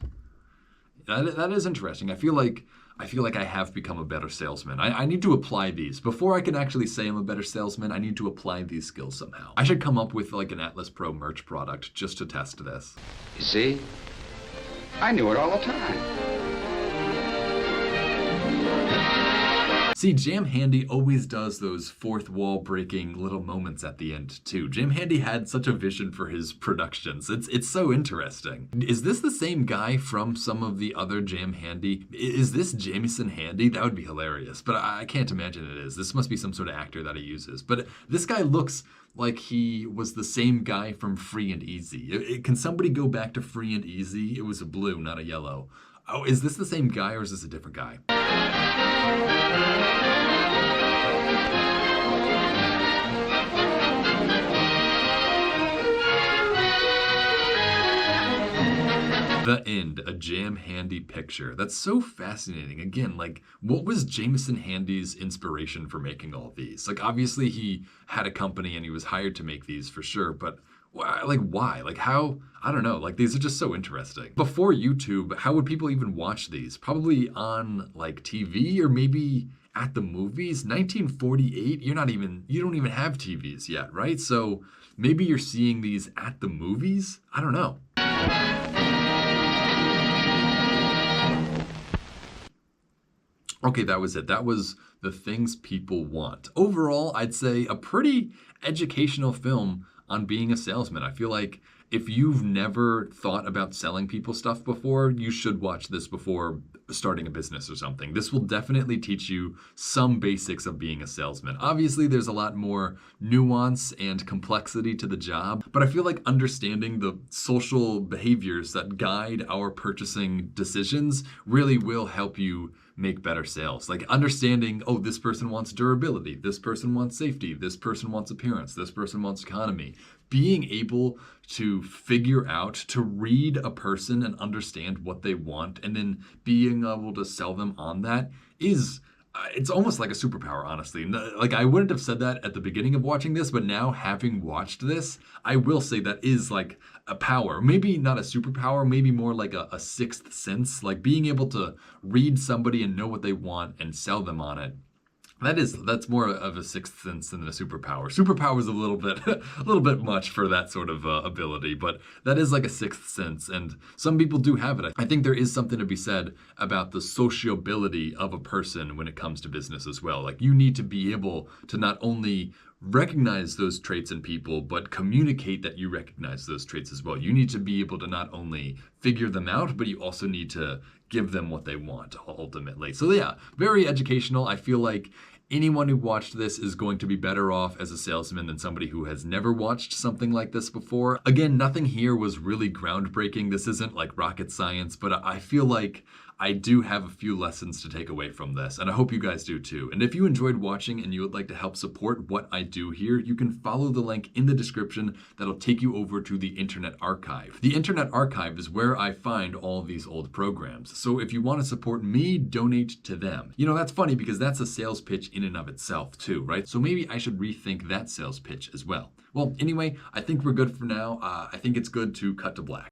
That is interesting. I feel like I have become a better salesman. I need to apply these. Before I can actually say I'm a better salesman, I need to apply these skills somehow. I should come up with like an Atlas Pro merch product just to test this. You see? I knew it all the time. See, Jam Handy always does those fourth wall breaking little moments at the end too. Jam Handy had such a vision for his productions. It's so interesting. Is this the same guy from some of the other Jam Handy? Is this Jameson Handy? That would be hilarious, but I can't imagine it is. This must be some sort of actor that he uses. But this guy looks like he was the same guy from Free and Easy. Can somebody go back to Free and Easy? It was a blue, not a yellow. Oh, is this the same guy or is this a different guy? The End, a Jam Handy picture. That's so fascinating. Again, like, what was Jameson Handy's inspiration for making all these? Like, obviously he had a company and he was hired to make these for sure, but why? Like, how? I don't know. Like, these are just so interesting. Before YouTube, how would people even watch these? Probably on, like, TV or maybe at the movies? 1948, you don't even have TVs yet, right? So maybe you're seeing these at the movies? I don't know. Okay, that was it. That was The Things People Want. Overall, I'd say a pretty educational film on being a salesman. I feel like if you've never thought about selling people stuff before, you should watch this before starting a business or something. This will definitely teach you some basics of being a salesman. Obviously, there's a lot more nuance and complexity to the job, but I feel like understanding the social behaviors that guide our purchasing decisions really will help you make better sales. Like understanding, oh, this person wants durability, this person wants safety, this person wants appearance, this person wants economy. Being able to figure out, to read a person and understand what they want, and then being able to sell them on that is, it's almost like a superpower, honestly. Like, I wouldn't have said that at the beginning of watching this, but now having watched this, I will say that is like a power. Maybe not a superpower, maybe more like a sixth sense, like being able to read somebody and know what they want and sell them on it. That's more of a sixth sense than a superpower. Superpower is a little bit much for that sort of ability, but that is like a sixth sense, and some people do have it. I think there is something to be said about the sociability of a person when it comes to business as well. Like, you need to be able to not only recognize those traits in people, but communicate that you recognize those traits as well. You need to be able to not only figure them out, but you also need to give them what they want ultimately. So yeah, very educational. I feel like anyone who watched this is going to be better off as a salesman than somebody who has never watched something like this before. Again, nothing here was really groundbreaking. This isn't like rocket science, but I feel like I do have a few lessons to take away from this, and I hope you guys do too. And if you enjoyed watching and you would like to help support what I do here, you can follow the link in the description that'll take you over to the Internet Archive. The Internet Archive is where I find all of these old programs. So if you want to support me, donate to them. You know, that's funny because that's a sales pitch in and of itself too, right? So maybe I should rethink that sales pitch as well. Well, anyway, I think we're good for now. I think it's good to cut to black.